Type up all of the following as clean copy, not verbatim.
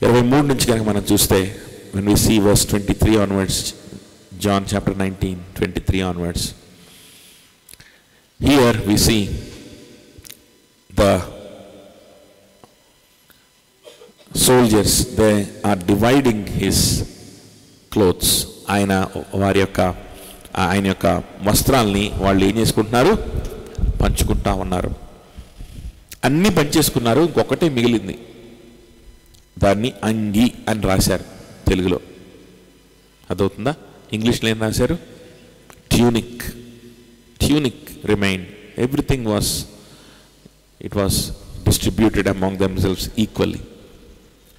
23 నుంచి కనుక మనం చూస్తే, when we see verse 23 onwards, John chapter 19, 23 onwards, here we see the soldiers, they are dividing his clothes. ఆయన యొక్క వస్త్రాల్ని వాళ్ళు ఏం చేసుకుంటున్నారు? పంచుకుంటా ఉన్నారు. అన్నీ పంచేసుకున్నారు, ఇంకొకటే మిగిలింది. దాన్ని అంగి అని రాశారు తెలుగులో. అదవుతుందా? ఇంగ్లీష్లో ఏం రాశారు? Tunic. Tunic remained. Everything it was distributed among themselves equally.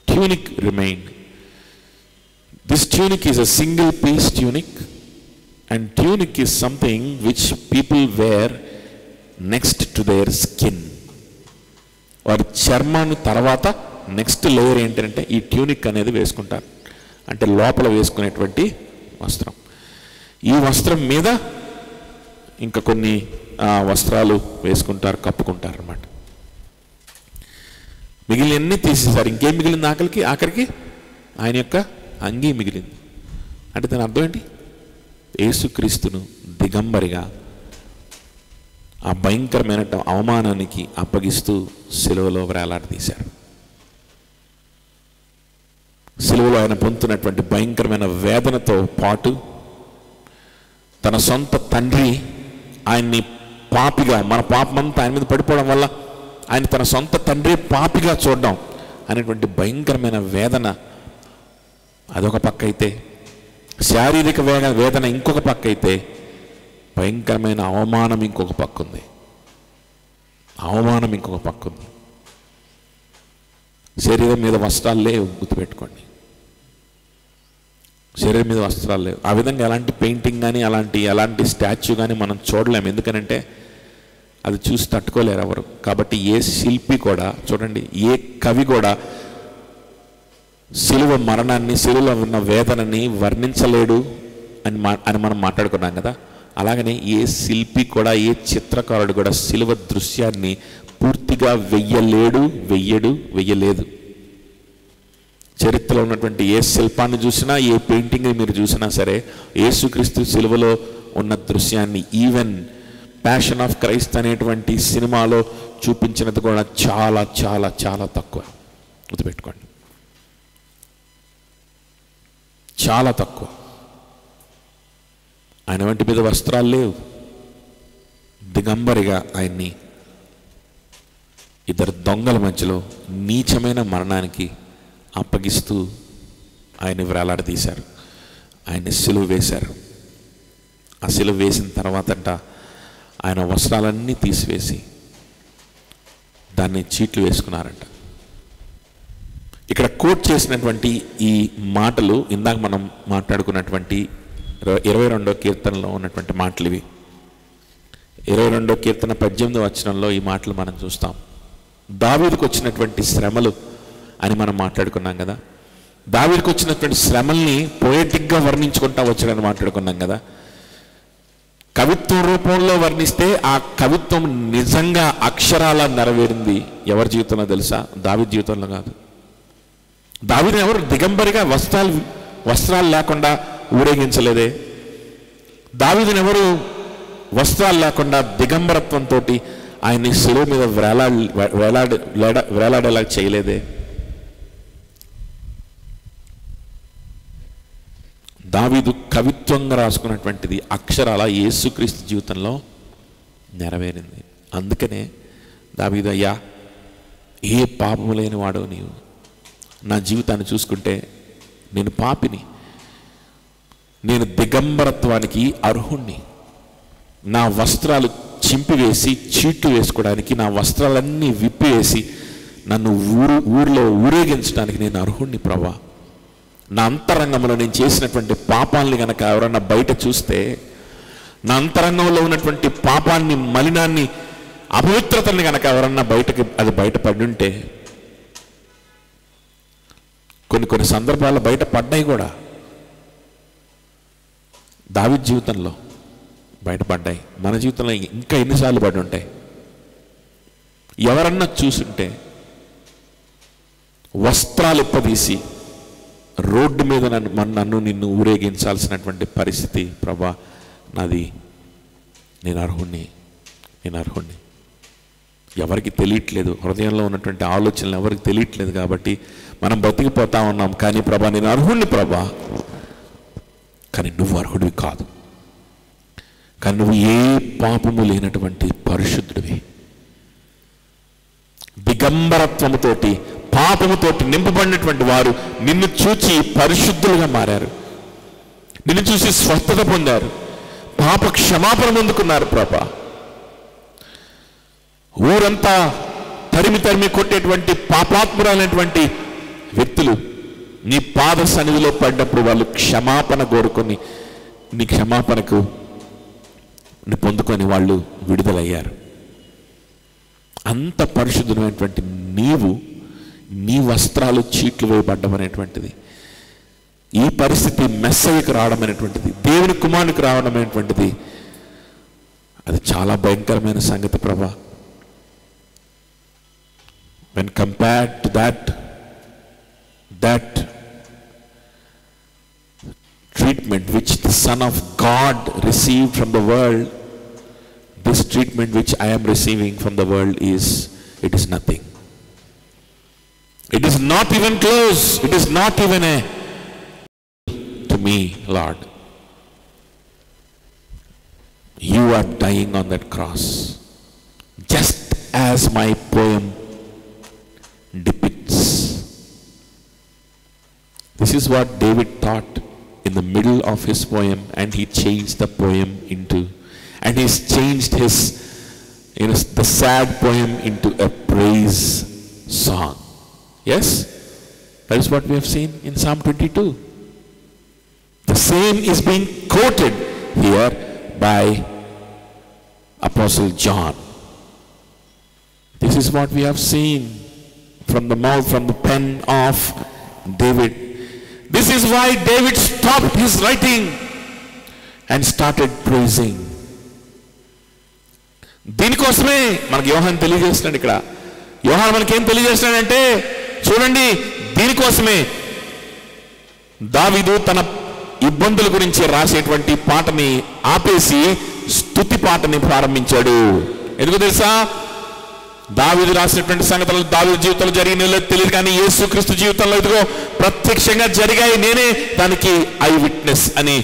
Tunic remained. This tunic is a single piece tunic, and tunic is something which people wear next to their skin. వారి చర్మాన్ని తర్వాత నెక్స్ట్ లేయర్ ఏంటంటే ఈ tunic అనేది వేసుకుంటారు. అంటే లోపల వేసుకునేటువంటి వస్త్రం. ఈ వస్త్రం మీద ఇంకా కొన్ని వస్త్రాలు వేసుకుంటారు, కప్పుకుంటారు అన్నమాట. మిగిలినన్నీ తీసేశారు. ఇంకేం మిగిలింది? ఆఖరికి ఆయన యొక్క అంగీ మిగిలింది. అంటే దాని అర్థం ఏంటి? యేసుక్రీస్తును దిగంబరిగా ఆ భయంకరమైన అవమానానికి అప్పగిస్తూ సిలువలో వేలాడదీశారు. సిలువలో ఆయన పొందుతున్నటువంటి భయంకరమైన వేదనతో పాటు తన సొంత తండ్రి ఆయన్ని పాపిగా, మన పాపమంతా ఆయన మీద పడిపోవడం వల్ల ఆయన తన సొంత తండ్రి పాపిగా చూడడం అనేటువంటి భయంకరమైన వేదన అదొక పక్క అయితే, శారీరక వేదన ఇంకొక పక్క అయితే, భయంకరమైన అవమానం ఇంకొక పక్క ఉంది. అవమానం ఇంకొక పక్క ఉంది. శరీరం మీద వస్త్రాలు లేవు, గుర్తుపెట్టుకోండి. శరీరం మీద వస్త్రాలు లేవు. ఆ విధంగా ఎలాంటి పెయింటింగ్ కానీ ఎలాంటి స్టాచ్యూ కానీ మనం చూడలేము. ఎందుకనంటే అది చూసి తట్టుకోలేరు ఎవరు. కాబట్టి ఏ శిల్పి కూడా, చూడండి, ఏ కవి కూడా సిలువ మరణాన్ని, సిలువలో ఉన్న వేదనని వర్ణించలేడు అని మనం మాట్లాడుకున్నాం కదా. అలాగనే ఏ శిల్పి కూడా, ఏ చిత్రకారుడు కూడా సిలువ దృశ్యాన్ని పూర్తిగా వెయ్యలేదు. చరిత్రలో ఉన్నటువంటి ఏ శిల్పాన్ని చూసినా, ఏ పెయింటింగ్ని మీరు చూసినా సరే, యేసుక్రీస్తు సిలువలో ఉన్న దృశ్యాన్ని, ఈవెన్ ప్యాషన్ ఆఫ్ క్రైస్ట్ అనేటువంటి సినిమాలో చూపించినది కూడా చాలా చాలా చాలా తక్కువ. గుర్తుపెట్టుకోండి, చాలా తక్కువ. ఆయన వంటి మీద వస్త్రాలు లేవు. దిగంబరిగా ఆయన్ని ఇద్దరు దొంగల మధ్యలో నీచమైన మరణానికి అప్పగిస్తూ ఆయన్ని వేలాడదీశారు. ఆయన్ని సిలువ వేశారు. ఆ సిలువ వేసిన తర్వాతంట ఆయన వస్త్రాలన్నీ తీసివేసి దాన్ని చీట్లు వేసుకున్నారంట. ఇక్కడ కోట్ చేసినటువంటి ఈ మాటలు ఇందాక మనం మాట్లాడుకున్నటువంటి 22వ కీర్తనలో ఉన్నటువంటి మాటలు ఇవి. 22వ కీర్తన 18వ వచనంలో ఈ మాటలు మనం చూస్తాం. దావీదుకు వచ్చినటువంటి శ్రమలు అని మనం మాట్లాడుకున్నాం కదా. దావీదుకు వచ్చినటువంటి శ్రమల్ని పోయెటిక్గా వర్ణించుకుంటా వచ్చాడని మాట్లాడుకున్నాం కదా. కవిత్వం రూపంలో వర్ణిస్తే ఆ కవిత్వం నిజంగా అక్షరాల నెరవేరింది ఎవరి జీవితంలో తెలుసా? దావీదు జీవితంలో కాదు. దావీదుని ఎవరు దిగంబరిగా వస్త్రాలు లేకుండా ఊరేగించలేదే. దావీదుని ఎవరు వస్త్రాలు లేకుండా దిగంబరత్వంతో ఆయన్ని శిలువ మీద వేలాడేలా చేయలేదే. దావీదు కవిత్వంగా రాసుకున్నటువంటిది అక్షరాల యేసుక్రీస్తు జీవితంలో నెరవేరింది. అందుకనే దావీదు, అయ్యా, ఏ పాపము లేని వాడవు నీవు. నా జీవితాన్ని చూసుకుంటే నేను పాపిని, నేను దిగంబరత్వానికి అర్హుణ్ణి. నా వస్త్రాలు చింపివేసి చీట్లు వేసుకోవడానికి, నా వస్త్రాలన్నీ విప్పివేసి నన్ను ఊరిలో ఊరేగించడానికి నేను అర్హుణ్ణి ప్రభా. నా అంతరంగంలో నేను చేసినటువంటి పాపాలని కనుక ఎవరన్నా బయట చూస్తే, నా అంతరంగంలో ఉన్నటువంటి పాపాన్ని, మలినాన్ని, అపవిత్రతని కనుక ఎవరన్నా అది బయటపడి ఉంటే, కొన్ని సందర్భాల్లో బయటపడ్డాయి కూడా. దావీదు జీవితంలో బయటపడ్డాయి. మన జీవితంలో ఇంకా ఎన్నిసార్లు పడి ఉంటాయి. ఎవరన్నా చూసుంటే వస్త్రాలు ఇప్పదీసి రోడ్డు మీద నన్ను నిన్ను ఊరేగించాల్సినటువంటి పరిస్థితి ప్రభా నాది. నేను అర్హుణ్ణి. ఎవరికి తెలియట్లేదు, హృదయంలో ఉన్నటువంటి ఆలోచనలు ఎవరికి తెలియట్లేదు కాబట్టి మనం బతికిపోతా ఉన్నాం. కానీ ప్రభా నేను అర్హుణ్ణి ప్రభా, కానీ నువ్వు అర్హుడివి కాదు. కానీ నువ్వు ఏ పాపము లేనటువంటి పరిశుద్ధుడివి. దిగంబరత్వముతోటి పాపముతోటి నింపబడినటువంటి వారు నిన్ను చూచి పరిశుద్ధులుగా మారారు, నిన్ను చూసి స్వస్థత పొందారు, పాప క్షమాపణ పొందుకున్నారు ప్రభా. ఊరంతా తరిమి కొట్టేటువంటి పాపాత్మురాలైనటువంటి వ్యక్తులు నీ పాద సన్నిధిలో పడ్డప్పుడు వాళ్ళు క్షమాపణ కోరుకొని నీ క్షమాపణకు పొందుకొని వాళ్ళు విడుదలయ్యారు. అంత పరిశుద్ధమైనటువంటి నీవు, నీ వస్త్రాలు చీట్లు వేయబడ్డం అనేటువంటిది, ఈ పరిస్థితి మెస్సయ్యకు రావడం అనేటువంటిది, దేవుని కుమారునికి రావడం అనేటువంటిది, అది చాలా భయంకరమైన సంగతి ప్రభా. When compared to that treatment which the Son of God received from the world, this treatment which I am receiving from the world it is nothing. It is not even close. It is not even a to me, Lord. You are dying on that cross, just as my poem depicts. This is what David thought in the middle of his poem, and he changed the poem into, and he's changed his, the sad poem into a praise song. Yes, that is what we have seen in Psalm 22. The same is being quoted here by Apostle John. This is what we have seen from the mouth, from the pen of David. This is why David stopped his writing and started praising. దీనికోసమే మనకు యోహాను తెలియజేస్తున్నాడు. ఇక్కడ యోహాను మనకేం తెలియజేస్తున్నాడంటే చూడండి, దీనికోసమే దావీదు తన ఇబ్బందుల గురించి రాసేటువంటి పాటని ఆపేసి స్తుతి పాటని ప్రారంభించాడు. ఎందుకు తెలుసా? దావీదు రాసినటువంటి సంగతులు దావీదు జీవితంలో జరిగిన తెలియదు, కానీ యేసుక్రీస్తు జీవితంలో ఇదిగో ప్రత్యక్షంగా జరిగాయి, నేనే దానికి ఐ విట్నెస్ అని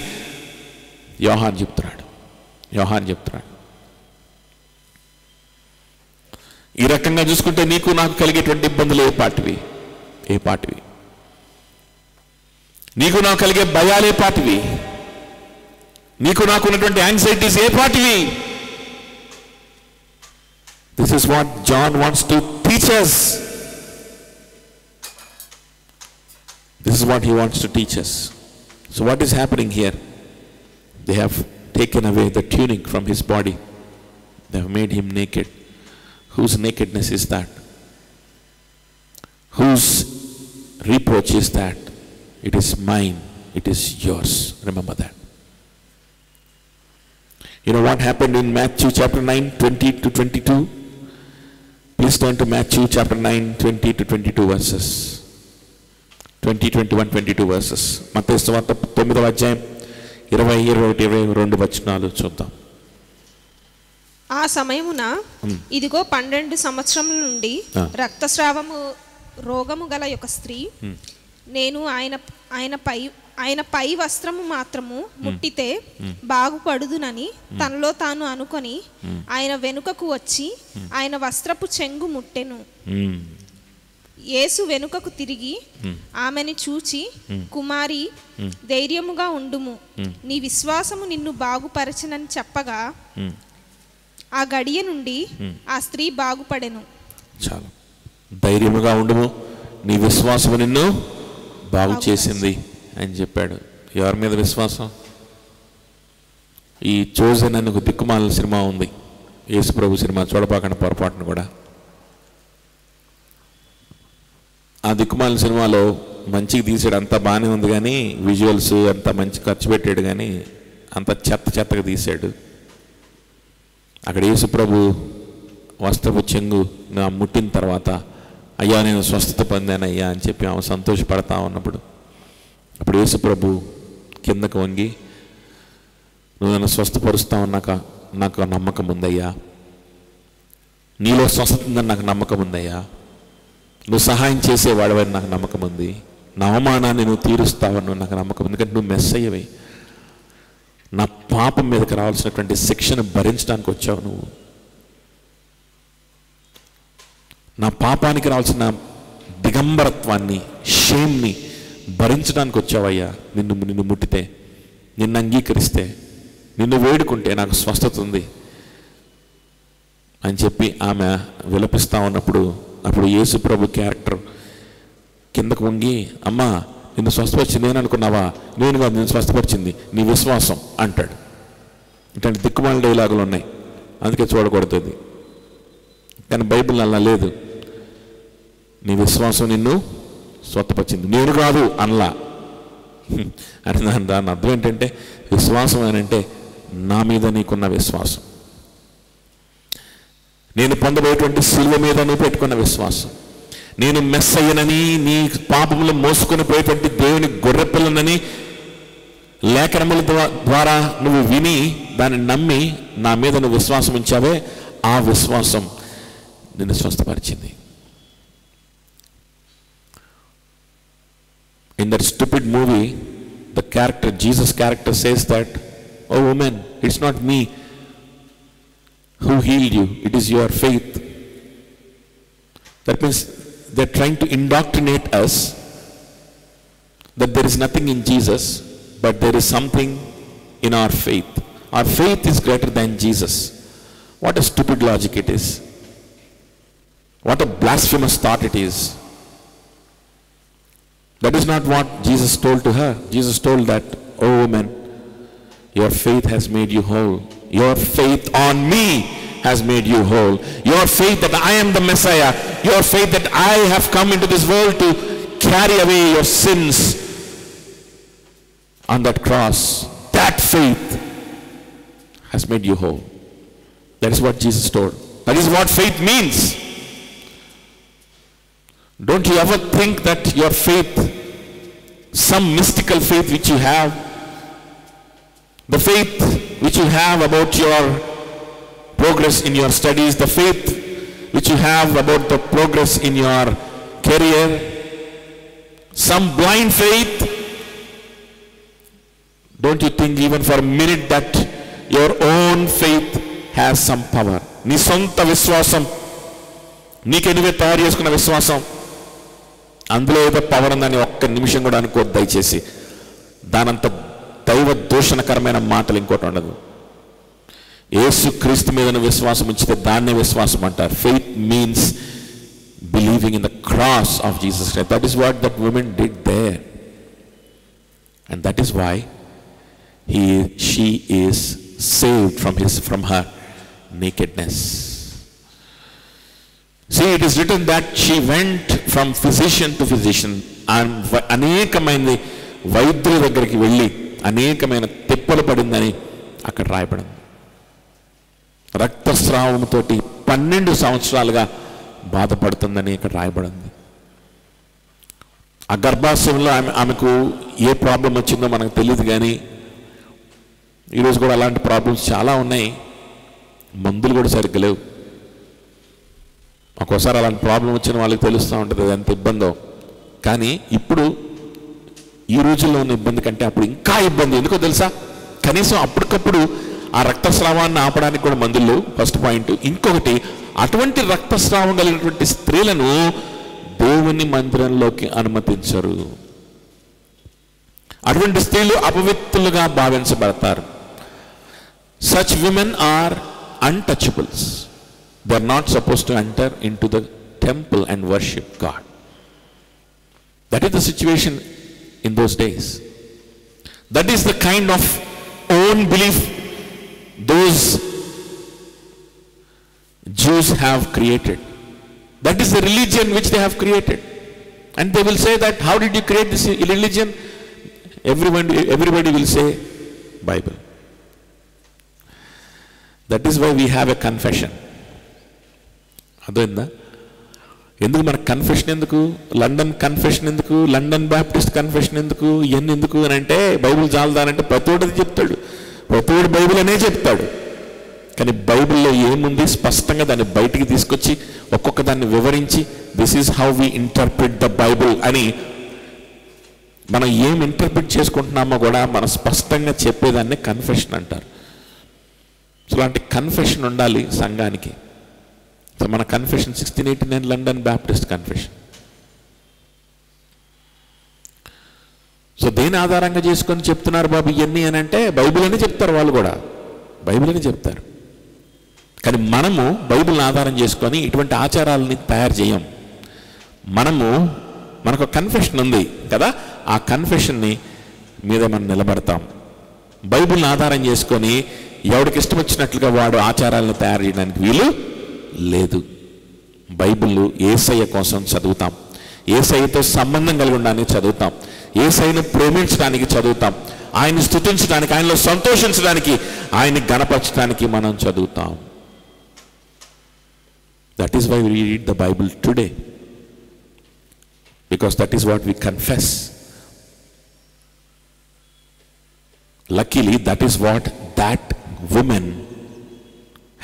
యోహాను చెప్తున్నాడు. ఈ రకంగా చూసుకుంటే నీకు నాకు కలిగేటువంటి ఇబ్బందులు ఏ పాటివి? నీకు నాకు కలిగే భయాలు ఏ పాటివి? నీకు నాకు ఉన్నటువంటి యాంగ్జైటీస్ ఏ పాటివి? This is what John wants to teach us. This is what he wants to teach us. So what is happening here? They have taken away the tunic from his body. They have made him naked. Whose nakedness is that? Whose reproach is that? It is mine. It is yours. Remember that. You know what happened in Matthew chapter 9, 20 to 22? Please turn to Matthew chapter 9, 20 to 22 verses. 20, 21, 22 verses. మత్తయి సువార్త 9వ అధ్యాయం 20, 21, 22 వచనాలు చూద్దాం. ఆ సమయమున ఇదిగో 12 సంవత్సరముల నుండి రక్తస్రావము రోగము గల ఒక స్త్రీ, నేను ఆయన పై వస్త్రము మాత్రము ముట్టితే బాగుపడుదునని తనలో తాను అనుకొని ఆయన వెనుకకు వచ్చి ఆయన వస్త్రపు చెంగు ముట్టెను. యేసు వెనుకకు తిరిగి ఆమెను చూచి, కుమారి, ధైర్యముగా ఉండుము, నీ విశ్వాసము నిన్ను బాగుపరచనని చెప్పగా ఆ గడియ నుండి ఆ స్త్రీ బాగుపడెను. చాలా ధైర్యముగా ఉండుము, నీ విశ్వాసము నిన్ను బాగు చేసింది అని చెప్పాడు. ఎవరి మీద విశ్వాసం? ఈ చోజన్ అనే ఒక దిక్కుమాల సినిమా ఉంది, యేసు ప్రభు సినిమా, చూడపాకండి పొరపాటును కూడా. ఆ దిక్కుమాల సినిమాలో మంచిగా తీసాడు, అంతా బాగానే ఉంది, కానీ విజువల్స్ అంతా మంచి ఖర్చు పెట్టాడు, కానీ అంత చెత్తగా తీసాడు. అక్కడ యేసు ప్రభు వస్త్రపు చెంగు ముట్టిన తర్వాత అయ్యా నేను స్వస్థత పొందాను అయ్యా అని చెప్పి ఆమె సంతోషపడతా ఉన్నప్పుడు అప్పుడు యేసు ప్రభు కిందకు వంగి, నువ్వు నన్ను స్వస్థపరుస్తా ఉన్నాక నాకు నమ్మకం ఉందయ్యా, నీలో స్వస్థత ఉందని నాకు నమ్మకం ఉందయ్యా, నువ్వు సహాయం చేసేవాడవని నాకు నమ్మకం ఉంది, నా అవమానాన్ని నువ్వు తీరుస్తావని నాకు నమ్మకం ఉంది, ఎందుకంటే నువ్వు మెస్సయ్యవి, నా పాపం మీదకి రావాల్సినటువంటి శిక్షను భరించడానికి వచ్చావు, నువ్వు నా పాపానికి రావాల్సిన దిగంబరత్వాన్ని, షేమ్ని భరించడానికి వచ్చావయ్యా, నిన్ను ముట్టితే, నిన్ను అంగీకరిస్తే, నిన్ను వేడుకుంటే నాకు స్వస్థత ఉంది అని చెప్పి ఆమె విలపిస్తూ ఉన్నప్పుడు అప్పుడు యేసు ప్రభు క్యారెక్టర్ కిందకు వంగి, అమ్మా నిన్ను స్వస్థపరిచింది నేను అనుకున్నావా, నేను కాదు నిన్ను స్వస్థపరిచింది నీ విశ్వాసం అంటాడు. ఇట్లాంటి దిక్కుమాల డైలాగులు ఉన్నాయి, అందుకే చూడకూడదు అది. కానీ బైబిల్ అలా లేదు. నీ విశ్వాసం నిన్ను స్వస్థపరిచింది, నేను కాదు అనలా. అని దాని అర్థం ఏంటంటే విశ్వాసం అని అంటే నా మీద నీకున్న విశ్వాసం, నేను పొందబోయేటువంటి సిలువ మీద నువ్వు పెట్టుకున్న విశ్వాసం, నేను మెస్సయ్యనని నీ పాపములు మోసుకొని పోయేటువంటి దేవుని గొర్రెపిల్లనని లేఖనముల ద్వారా నువ్వు విని దాన్ని నమ్మి నా మీద నువ్వు విశ్వాసం ఉంచావే, ఆ విశ్వాసం నిన్ను స్వస్థపరిచింది. In that stupid movie, Jesus character says that, oh woman, it's not me who healed you, it is your faith. That means they're trying to indoctrinate us that there is nothing in Jesus, but there is something in our faith. Our faith is greater than Jesus. What a stupid logic it is. What a blasphemous thought it is. That is not what Jesus told to her. Jesus told that, oh woman, your faith has made you whole. Your faith on me has made you whole. Your faith that I am the Messiah, your faith that I have come into this world to carry away your sins on that cross, that faith has made you whole. That is what Jesus told. That is what faith means. Don't you ever think that your faith, some mystical faith which you have, the faith which you have about your progress in your studies, the faith which you have about the progress in your career, some blind faith, don't you think even for a minute that your own faith has some power? నీ సొంత విశ్వాసం, నీకే నువ్వే తయారు చేసుకున్న విశ్వాసం, అందులో ఏదో పవర్ ఉందని ఒక్క నిమిషం కూడా అనుకోవద్దు దయచేసి. దానంత దైవ దూషణకరమైన మాటలు ఇంకోటి ఉండదు. యేసు క్రీస్తు మీద విశ్వాసం ఉంచితే దాన్నే విశ్వాసం అంటారు. Faith means believing in the cross of Jesus Christ. That is what that woman did there, and that is why she is saved from her nakedness. See, it is written that she went from physician to physician. అనేకమైన వైద్యుల దగ్గరికి వెళ్ళి అనేకమైన తిప్పలు పడిందని అక్కడ రాయబడింది. రక్తస్రావంతో 12 సంవత్సరాలుగా బాధపడుతుందని ఇక్కడ రాయబడింది. ఆ గర్భాశయంలో ఆమెకు ఏ ప్రాబ్లం వచ్చిందో మనకు తెలియదు, కానీ ఈరోజు కూడా అలాంటి ప్రాబ్లమ్స్ చాలా ఉన్నాయి. మందులు కూడా సరిగ్గా లేవు. ఒక్కోసారి అలాంటి ప్రాబ్లం వచ్చిన వాళ్ళకి తెలుస్తూ ఉంటుంది అది ఎంత ఇబ్బందో. కానీ ఇప్పుడు ఈ రోజుల్లో ఉన్న ఇబ్బంది కంటే అప్పుడు ఇంకా ఇబ్బంది. ఎందుకో తెలుసా? కనీసం అప్పటికప్పుడు ఆ రక్తస్రావాన్ని ఆపడానికి కూడా మందులు లేవు, ఫస్ట్ పాయింట్. ఇంకొకటి, అటువంటి రక్తస్రావం కలిగినటువంటి స్త్రీలను దేవుని మందిరంలోకి అనుమతించరు. అటువంటి స్త్రీలు అపవిత్రులుగా భావించబడతారు. Such women are untouchables. They are not supposed to enter into the temple and worship God. That is the situation in those days. That is the kind of own belief those Jews have created. That is the religion which they have created. And they will say that, how did you create this religion? Everybody will say, Bible. That is why we have a confession. అదేందా? ఎందుకు మనకు confession ఎందుకు, London confession ఎందుకు, London Baptist confession ఎందుకు, ఇవన్నీ ఎందుకు అని అంటే Bible చాలదానంటే ప్రతోడది చెప్తాడు, ప్రతోడు బైబిల్ అనే చెప్తాడు. కానీ బైబిల్లో ఏముంది స్పష్టంగా దాన్ని బయటికి తీసుకొచ్చి ఒక్కొక్క దాన్ని వివరించి this is how we interpret the Bible అని మనం ఏం ఇంటర్ప్రిట్ చేసుకుంటున్నామో కూడా మనం స్పష్టంగా చెప్పేదాన్ని కన్ఫెషన్ అంటారు. సో అలాంటి కన్ఫెషన్ ఉండాలి సంఘానికి. సో మన confession 1689 London Baptist confession. So దేని ఆధారంగా చేసుకొని చెప్తున్నారు బాబు ఇవన్నీ అని అంటే బైబిల్ అని చెప్తారు, వాళ్ళు కూడా బైబిల్ అని చెప్తారు. కానీ మనము బైబిల్ని ఆధారం చేసుకొని ఇటువంటి ఆచారాలని తయారు చేయం. మనకు కన్ఫెషన్ ఉంది కదా, ఆ కన్ఫెషన్ని మీద మనం నిలబడతాం. బైబిల్ని ఆధారం చేసుకొని ఎవడికి ఇష్టం వచ్చినట్లుగా వాడు ఆచారాలను తయారు చేయడానికి వీలు లేదు. బైబిల్ యేసయ్య కోసం చదువుతాం, యేసయ్యతో సంబంధం కలిగి ఉండడానికి చదువుతాం, యేసయ్యను ప్రేమించడానికి చదువుతాం, ఆయన్ని స్తుతించడానికి, ఆయనలో సంతోషించడానికి, ఆయన్ని గణపరచడానికి మనం చదువుతాం. That is why we read the Bible today, because that is what we confess. Luckily that is what that woman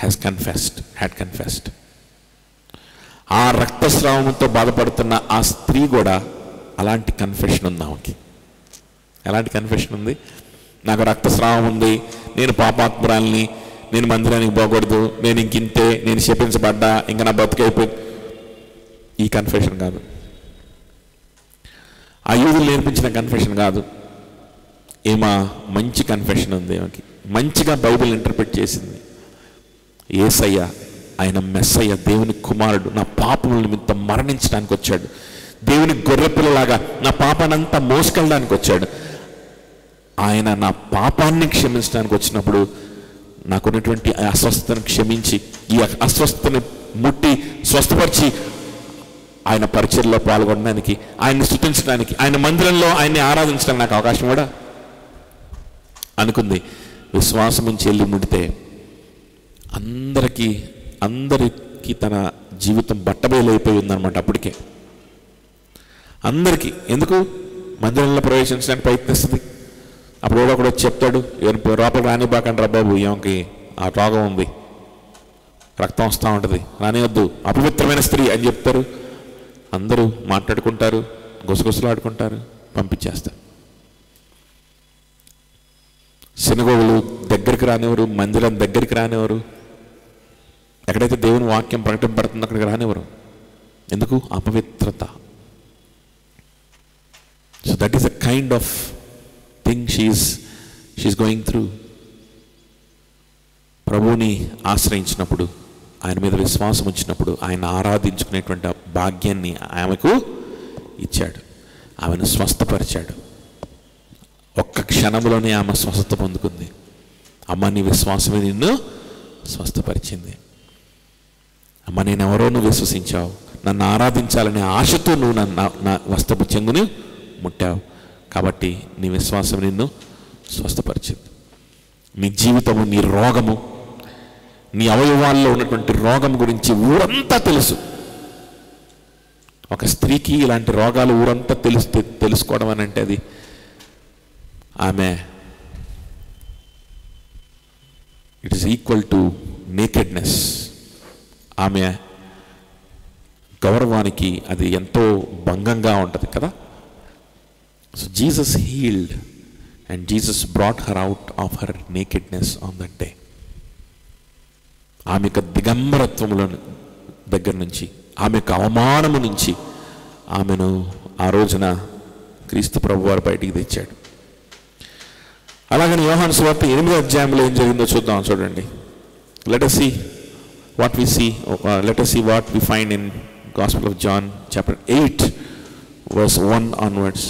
had confessed. ఆ రక్తస్రావంతో బాధపడుతున్న ఆ స్త్రీ కూడా అలాంటి కన్ఫెషన్ ఉంది ఆమెకి. ఎలాంటి కన్ఫెషన్ ఉంది? నాకు రక్తస్రావం ఉంది, నేను పాపాత్మురాల్ని, నేను మందిరానికి పోకూడదు, నేను ఇంకింతే, నేను శపించబడ్డా, ఇంకా నా బతుకైపోయి. ఈ కన్ఫెషన్ కాదు, ఆ యూదులు నేర్పించిన కన్ఫెషన్ కాదు. ఏమా మంచి కన్ఫెషన్ ఉంది ఆమెకి, మంచిగా బైబిల్ ఇంటర్ప్రిట్ చేసింది. యేసయ్య, ఆయన మెస్సయ్య, దేవుని కుమారుడు, నా పాపముల నిమిత్తం మరణించడానికి వచ్చాడు, దేవుని గొర్రెపిల్లలాగా నా పాపానంతా మోసుకెళ్ళడానికి వచ్చాడు. ఆయన నా పాపాన్ని క్షమించడానికి వచ్చినప్పుడు నాకున్నటువంటి అస్వస్థతను క్షమించి, ఈ అస్వస్థతని ముట్టి స్వస్థపరిచి ఆయన పరిచర్యలో పాల్గొనడానికి, ఆయన్ని స్తుతించడానికి, ఆయన మందిరంలో ఆయన్ని ఆరాధించడానికి నాకు అవకాశం కూడా అనుకుంది. విశ్వాసం నుంచి వెళ్ళి ముడితే అందరికీ తన జీవితం బట్టబయలైపోయి ఉందన్నమాట. అప్పటికే అందరికీ. ఎందుకు? మందిరంలో ప్రవేశించడానికి ప్రయత్నిస్తుంది. అప్పుడు కూడా వచ్చి చెప్తాడు, లోపల రానిబాకండి రా బాబు, ఏమకి ఆ రోగం ఉంది, రక్తం వస్తూ ఉంటుంది, రానివద్దు, అపవిత్రమైన స్త్రీ అని చెప్తారు. అందరూ మాట్లాడుకుంటారు, గుసగుసలాడుకుంటారు, పంపించేస్తారు. సినగోగులు దగ్గరికి రానివ్వరు, మందిరం దగ్గరికి రానివ్వరు, ఎక్కడైతే దేవుని వాక్యం ప్రకటింపబడుతుందో అక్కడికి రానివ్వరు. ఎందుకు? అపవిత్రత. So that is a kind of thing she is going through. ప్రభువుని ఆశ్రయించినప్పుడు, ఆయన మీద విశ్వాసం వచ్చినప్పుడు, ఆయన ఆరాధించుకునేటువంటి భాగ్యాన్ని ఆమెకు ఇచ్చాడు, ఆమెను స్వస్థపరిచాడు. ఒక్క క్షణంలోనే ఆమె స్వస్థత పొందుకుంది. అమ్మ, నీ విశ్వాసమే నిన్ను స్వస్థపరిచింది. అమ్మ, నేను ఎవరో నువ్వు విశ్వసించావు, నన్ను ఆరాధించాలనే ఆశతో నువ్వు నా వస్త్రపు చెంగుని ముట్టావు, కాబట్టి నీ విశ్వాసం నిన్ను స్వస్థపరిచింది. నీ జీవితము, నీ రోగము, నీ అవయవాల్లో ఉన్నటువంటి రోగం గురించి ఊరంతా తెలుసు. ఒక స్త్రీకి ఇలాంటి రోగాలు ఊరంతా తెలుసుకోవడం అని అంటే అది ఆమె it is equal to nakedness. ఆమె గౌరవానికి అది ఎంతో భంగంగా ఉంటుంది కదా. So Jesus healed and Jesus brought her out of her nakedness on that day. ఆమె యొక్క దిగంబరత్వముల దగ్గర నుంచి, ఆమె యొక్క అవమానము నుంచి ఆమెను ఆ రోజున క్రీస్తు ప్రభు వారు బయటికి తెచ్చాడు. అలాగని యోహాను సువార్త 8వ అధ్యాయంలో ఏం జరిగిందో చూద్దాం. చూడండి, let us see what we find in Gospel of John chapter 8 verse 1 onwards.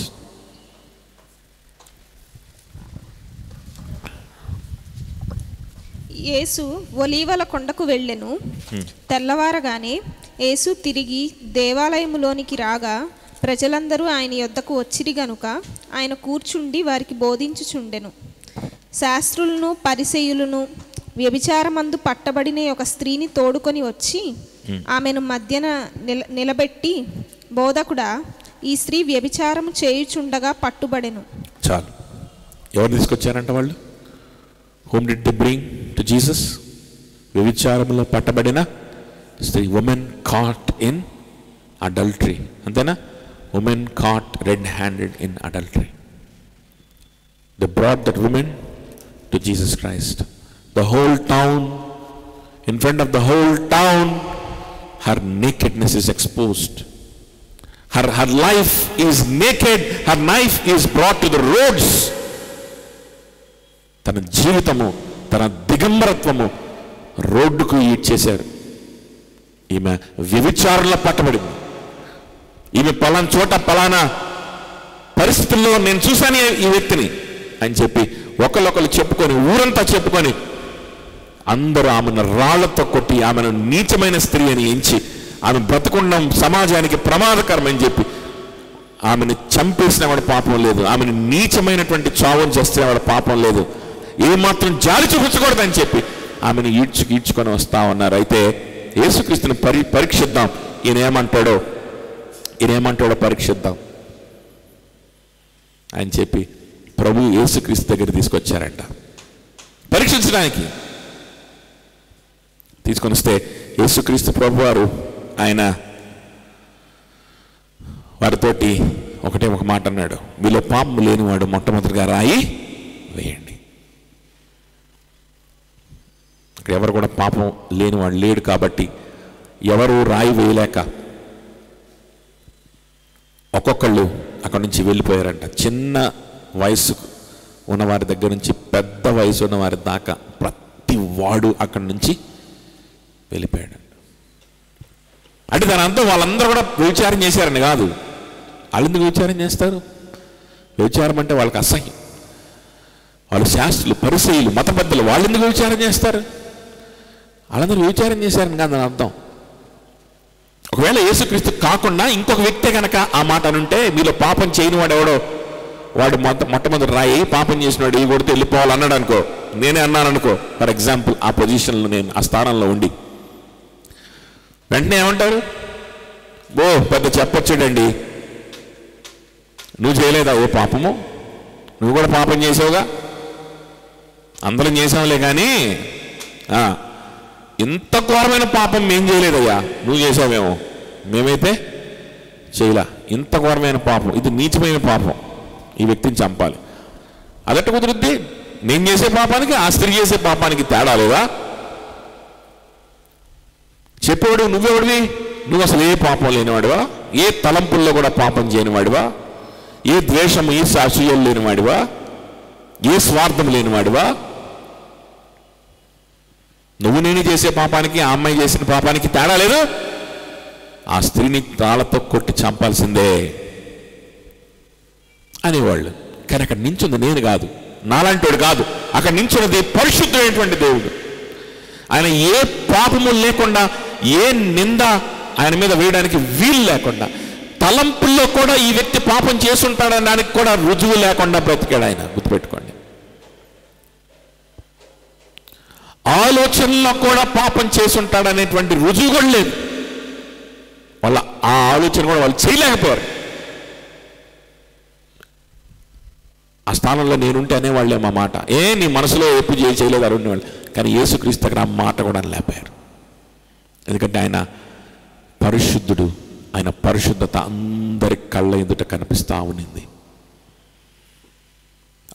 యేసు ఒలీవల కొండకు వెళ్ళెను. తెల్లవారగానే యేసు తిరిగి దేవాలయములోనికి రాగా ప్రజలందరూ ఆయన యొద్దకు వచ్చిరి గనుక ఆయన కూర్చుండి వారికి బోధించుచుండెను. శాస్త్రులను పరిసయ్యులను వ్యభిచారమందు పట్టబడిన ఒక స్త్రీని తోడుకొని వచ్చి ఆమెను మధ్యన నిలబెట్టి, బోధకుడా, ఈ స్త్రీ వ్యభిచారము చేయుచుండగా పట్టుబడెను. చాలు. ఎవరు తీసుకొచ్చారంట వాళ్ళు? Whom did they bring to Jesus? వ్యభిచారంలో పట్టబడిన స్త్రీ. Women caught in adultery. అంతేనా? Women caught red handed in adultery. They brought that women to Jesus Christ. The whole town, in front of the whole town, her nakedness is exposed. Her life is naked. Her life is brought to the roads. తన జీవితము, తన దిగంబరత్వము రోడ్డుకు ఈడ్చేశారు. ఈమె వ్యభిచారంలో పట్టబడింది. ఈమె పలానా చోట పలానా పరిస్థితుల్లో నేను చూశాను ఈ వ్యక్తిని అని చెప్పి ఒకళ్ళొకళ్ళు చెప్పుకొని, ఊరంతా చెప్పుకొని, అందరూ ఆమెను రాళ్లతో కొట్టి ఆమెను నీచమైన స్త్రీ అని ఎంచి, ఆమె బ్రతకుండం సమాజానికి ప్రమాదకరమని చెప్పి ఆమెను చంపేసిన వాడు పాపం లేదు, ఆమెను నీచమైనటువంటి చావును చేస్తే వాడు పాపం లేదు, ఏమాత్రం జాలి చూపించకూడదని చెప్పి ఆమెను ఈడ్చుకొని వస్తా ఉన్నారు. అయితే యేసుక్రీస్తుని పరీక్షిద్దాం, ఈయన ఏమంటాడో పరీక్షిద్దాం అని చెప్పి ప్రభు యేసుక్రీస్తు దగ్గర తీసుకొచ్చారంట పరీక్షించడానికి. తీసుకొని వస్తే యేసుక్రీస్తు ప్రభు వారు ఆయన వారితోటి ఒకటే ఒక మాట అన్నాడు, మీలో పాపం లేనివాడు మొట్టమొదటిగా రాయి వేయండి. ఇక్కడ ఎవరు కూడా పాపం లేనివాడు లేడు కాబట్టి ఎవరు రాయి వేయలేక ఒక్కొక్కళ్ళు అక్కడి నుంచి వెళ్ళిపోయారంట. చిన్న వయసు ఉన్నవారి దగ్గర నుంచి పెద్ద వయసు ఉన్నవారి దాకా ప్రతి వాడు అక్కడి నుంచి వెళ్ళిపోయాడు. అంటే దాని అంతా వాళ్ళందరూ కూడా వ్యభిచారం చేశారని కాదు. వాళ్ళు ఎందుకు వ్యభిచారం చేస్తారు? వ్యభిచారం అంటే వాళ్ళకి అసహ్యం. వాళ్ళు శాస్త్రులు, పరిసయ్యులు, మత పెద్దలు, వాళ్ళు ఎందుకు వ్యభిచారం చేస్తారు? వాళ్ళందరూ వ్యభిచారం చేశారని కాదు దాని అర్థం. ఒకవేళ యేసుక్రీస్తు కాకుండా ఇంకొక వ్యక్తే కనుక ఆ మాట అనుంటే, మీలో పాపం చేయని వాడు ఎవడో వాడు మొట్టమొదటి రాయి, పాపం చేసిన వాడు ఈ కొడితే వెళ్ళిపోవాలి అన్నాడు అనుకో, నేనే అన్నాను అనుకో, ఫర్ ఎగ్జాంపుల్ ఆ పొజిషన్లో నేను ఆ స్థానంలో ఉండి, వెంటనే ఏమంటారు? ఓ పెద్ద చెప్పొచ్చాడండి, నువ్వు చేయలేదా ఓ పాపము? నువ్వు కూడా పాపం చేసావుగా, అందరం చేసావులే, కానీ ఇంత ఘోరమైన పాపం మేం చేయలేదయ్యా, నువ్వు చేసావేమో, మేమైతే చేయలా. ఇంత ఘోరమైన పాపం, ఇది నీచమైన పాపం, ఈ వ్యక్తిని చంపాలి. అదట్ట కుదురుద్ది? నేను చేసే పాపానికి ఆ స్త్రీ చేసే పాపానికి తేడా లేదా? చెప్పేవాడు నువ్వెవడివి? నువ్వు అసలు ఏ పాపం లేనివాడివా? ఏ తలంపుల్లో కూడా పాపం చేయనివాడివా? ఏ ద్వేషము, ఏ అసూయలు లేనివాడివా? ఏ స్వార్థం లేనివాడివా? నువ్వు నేను చేసే పాపానికి ఆ అమ్మాయి చేసిన పాపానికి తేడా లేదు. ఆ స్త్రీని తాళతో కొట్టి చంపాల్సిందే అనేవాళ్ళు. కానీ అక్కడ నించుంది నేను కాదు, నాలాంటివాడు కాదు, అక్కడ నించున్నది పరిశుద్ధమైనటువంటి దేవుడు. ఆయన ఏ పాపము లేకుండా, ఏ నింద ఆయన మీద వేయడానికి వీలు లేకుండా, తలంపుల్లో కూడా ఈ వ్యక్తి పాపం చేసుంటాడనడానికి కూడా రుజువు లేకుండా బ్రతికాడు ఆయన. గుర్తుపెట్టుకోండి, ఆలోచనలో కూడా పాపం చేసుంటాడనేటువంటి రుజువు కూడా లేదు. వాళ్ళ ఆ ఆలోచన కూడా వాళ్ళు చేయలేకపోయారు. ఆ స్థానంలో నేనుంటే అనేవాళ్ళే మా మాట, నీ మనసులో ఎప్పుడు చేయలేదు అరుణేవాళ్ళు. కానీ యేసుక్రీస్తు దగ్గర ఆ మాట కూడా లేపారు. ఎందుకంటే ఆయన పరిశుద్ధుడు, ఆయన పరిశుద్ధత అందరి కళ్ళ ఎదుట కనిపిస్తూ ఉన్నింది,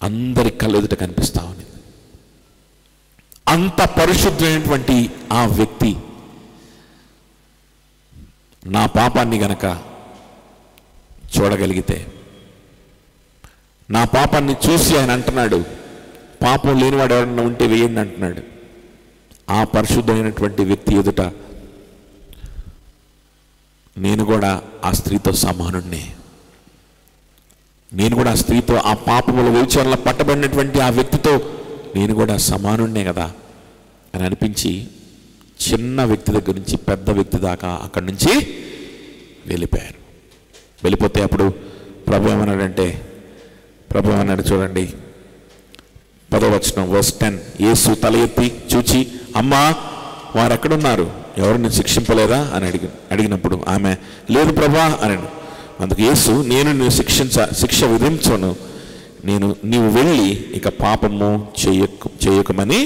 అందరి కళ్ళ ఎదుట కనిపిస్తూ ఉన్నింది. అంత పరిశుద్ధమైనటువంటి ఆ వ్యక్తి నా పాపాన్ని గనక చూడగలిగితే, నా పాపాన్ని చూసి ఆయన అంటున్నాడు, పాపం లేనివాడు ఎవరన్నా ఉంటే వేయండి అంటున్నాడు. ఆ పరిశుద్ధమైనటువంటి వ్యక్తి ఎదుట నేను కూడా ఆ స్త్రీతో సమానుణ్ణే. నేను కూడా ఆ స్త్రీతో, ఆ పాపముల వ్యభిచారంలో పట్టబడినటువంటి ఆ వ్యక్తితో నేను కూడా సమానుణ్ణే కదా అని అనిపించి, చిన్న వ్యక్తి దగ్గర నుంచి పెద్ద వ్యక్తి దాకా అక్కడి నుంచి వెళ్ళిపోయారు. వెళ్ళిపోతే అప్పుడు ప్రభు ఏమన్నాడంటే, ప్రభు ఏమన్నాడు చూడండి, 10వ వచనం, verse 10. యేసు తల ఎత్తి చూచి, అమ్మా వారు ఎక్కడున్నారు ఎవరు నేను శిక్షింపలేదా అని అడిగినప్పుడు ఆమె లేదు ప్రభా అని. అందుకు యేసు నేను నిన్ను శిక్ష విధించను, నీవు వెళ్ళి ఇక పాపము చేయకమని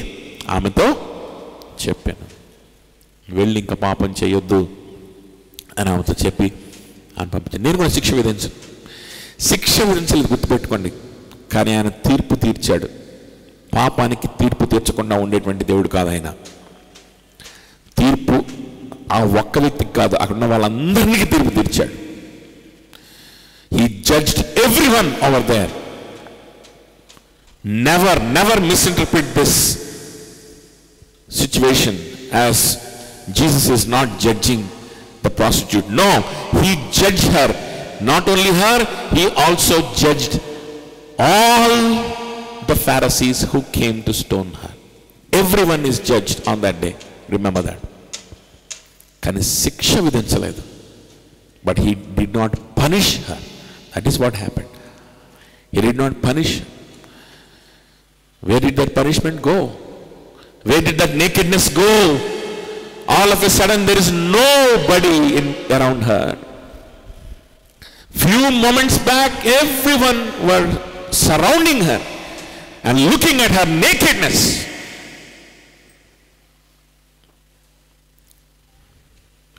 ఆమెతో చెప్పాను. వెళ్ళి ఇంకా పాపం చేయొద్దు అని ఆమెతో చెప్పి ఆయన పంపించాను. నేను కూడా శిక్ష విధించలేదు, గుర్తుపెట్టుకోండి. కానీ ఆయన తీర్పు తీర్చాడు. పాపానికి తీర్పు తీర్చకుండా ఉండేటువంటి దేవుడు కాదు ఆయన. తీర్పు ఆ ఒక్క వ్యక్తికి కాదు, అక్కడ ఉన్న వాళ్ళందరికీ తీర్పు తీర్చాడు. He judged everyone over there. Never misinterpret this situation as Jesus is not judging the prostitute. No, he judged her. Not only her, he also judged all the Pharisees who came to stone her. Everyone is judged on that day. Remember that. కానీ శిక్ష విధించలేదు. But he did not punish her. That is what happened. He did not punish her. Where did that punishment go? Where did that nakedness go? All of a sudden there is nobody around her. Few moments back everyone were surrounding her and looking at her nakedness.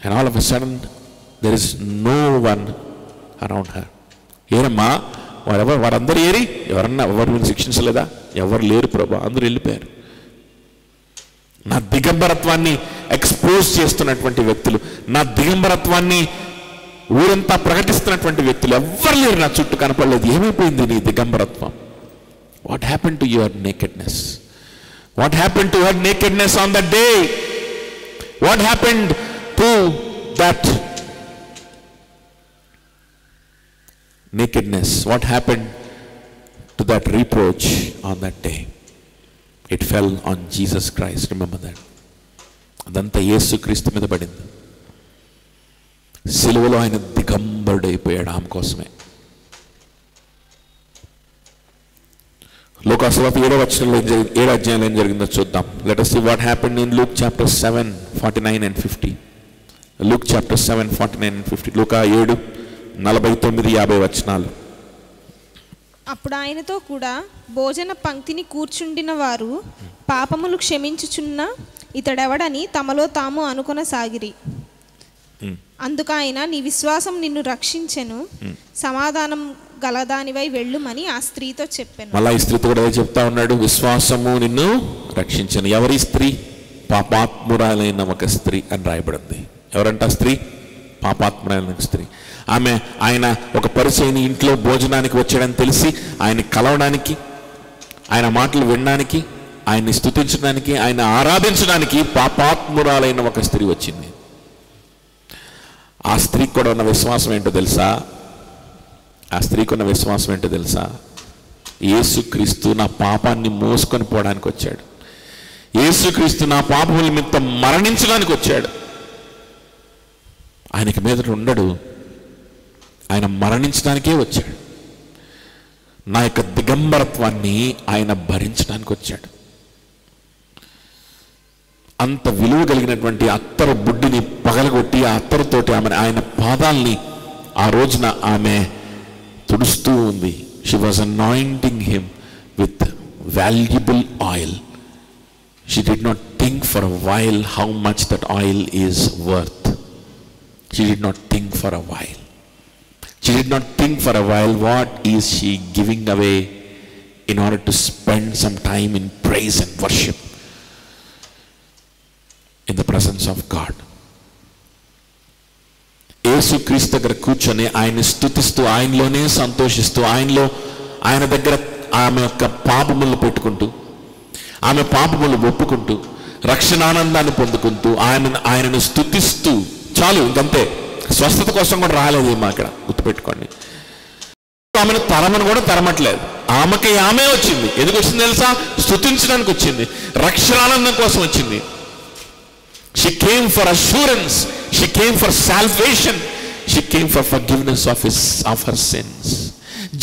And all of a sudden there is no one around her. ఏరమ్మా వారందరూ ఏరి, ఎవరు శిక్షించలేదా? ఎవరు లేరు ప్రభా, అందరూ వెళ్ళిపోయారు. నా దిగంబరత్వాన్ని expose చేస్తున్నటువంటి వ్యక్తులు, నా దిగంబరత్వాన్ని ఊరంతా ప్రకటిస్తున్నటువంటి వ్యక్తులు ఎవ్వరు లేరు, నా చుట్టూ కనపడలేదు. ఏమైపోయింది నీ దిగంబరత్వం? What happen to your nakedness? What happen to your nakedness on the day? What happened to that nakedness? What happened to that reproach on that day? It fell on Jesus Christ. Remember that. అదంతా యేసు క్రీస్తు మీద పడింది. సిలువలో ఆయన దిగంబరుడైపోయాడు ఆమె కోసమే. లోకాసువార్త 7వ వచనంలో 7వ అధ్యాయంలో ఏం జరిగిందో చూద్దాం. Let us see what happened in Luke chapter 7, 49 and 50. Luke chapter 7, 49 and 50. లూకా 7, 49-50 వచనాలు. అప్పుడు ఆయనతో కూడా భోజన పంక్తిని కూర్చుండిన వారు పాపములు క్షమించుచున్న ఇతడెవడని తమలో తాము అనుకొనసాగిరి. అందుకు ఆయన, నీ విశ్వాసం నిన్ను రక్షించెను, సమాధానం గలదానివై వెళ్ళుమని ఆ స్త్రీతో చెప్పాను. మళ్ళా ఈ స్త్రీతో కూడా చెప్తా ఉన్నాడు, విశ్వాసము నిన్ను రక్షించెను. ఎవరి స్త్రీ? పాపాత్మురాలైన ఒక స్త్రీ అని రాయబడింది. ఎవరంట స్త్రీ? పాపాత్మురాలైన స్త్రీ. ఆమె ఆయన ఒక పరిచయని ఇంట్లో భోజనానికి వచ్చాడని తెలిసి ఆయన్ని కలవడానికి, ఆయన మాటలు వినడానికి, ఆయన్ని స్తుతించడానికి, ఆయన ఆరాధించడానికి పాపాత్మురాలైన ఒక స్త్రీ వచ్చింది. ఆ స్త్రీకి కూడా ఉన్న విశ్వాసం ఏంటో తెలుసా? యేసుక్రీస్తు నా పాపాన్ని మోసుకొని పోవడానికి వచ్చాడు. యేసుక్రీస్తు నా పాపముల నిమిత్తం మరణించడానికి వచ్చాడు. ఆయనకి మీదట ఉండడు, ఆయన మరణించడానికే వచ్చాడు. నా యొక్క దిగంబరత్వాన్ని ఆయన భరించడానికి వచ్చాడు. అంత విలువ కలిగినటువంటి అత్తరు బుడ్డిని పగలగొట్టి ఆ అత్తరుతోటి ఆయన పాదాలని ఆ రోజున ఆమె తుడుస్తూ ఉంది. She was anointing him with valuable oil. She did not think for a while how much that oil is worth. She did not think for a while. She did not think for a while what is she giving away in order to spend some time in praise and worship in the presence of God. యేసు క్రీస్తు దగ్గర కూర్చొని ఆయన్ని స్తుతిస్తూ, ఆయనలోనే సంతోషిస్తూ, ఆయన దగ్గర ఆమె యొక్క పాపములు పెట్టుకుంటూ, ఆమె పాపములు ఒప్పుకుంటూ, రక్షణానందాన్ని పొందుకుంటూ, ఆయనను స్తుతిస్తూ, చాలు ఇంకంతే. స్వస్థత కోసం కూడా రాలేదేమో అక్కడ, గుర్తుపెట్టుకోండి. ఆమెను తరమను కూడా తరమట్లేదు. ఆమెకి ఆమె వచ్చింది. ఎందుకు వచ్చింది తెలుసా? స్తుతించడానికి వచ్చింది, రక్షణానందం కోసం వచ్చింది. She came for assurance. She came for salvation. She came for forgiveness of her sins.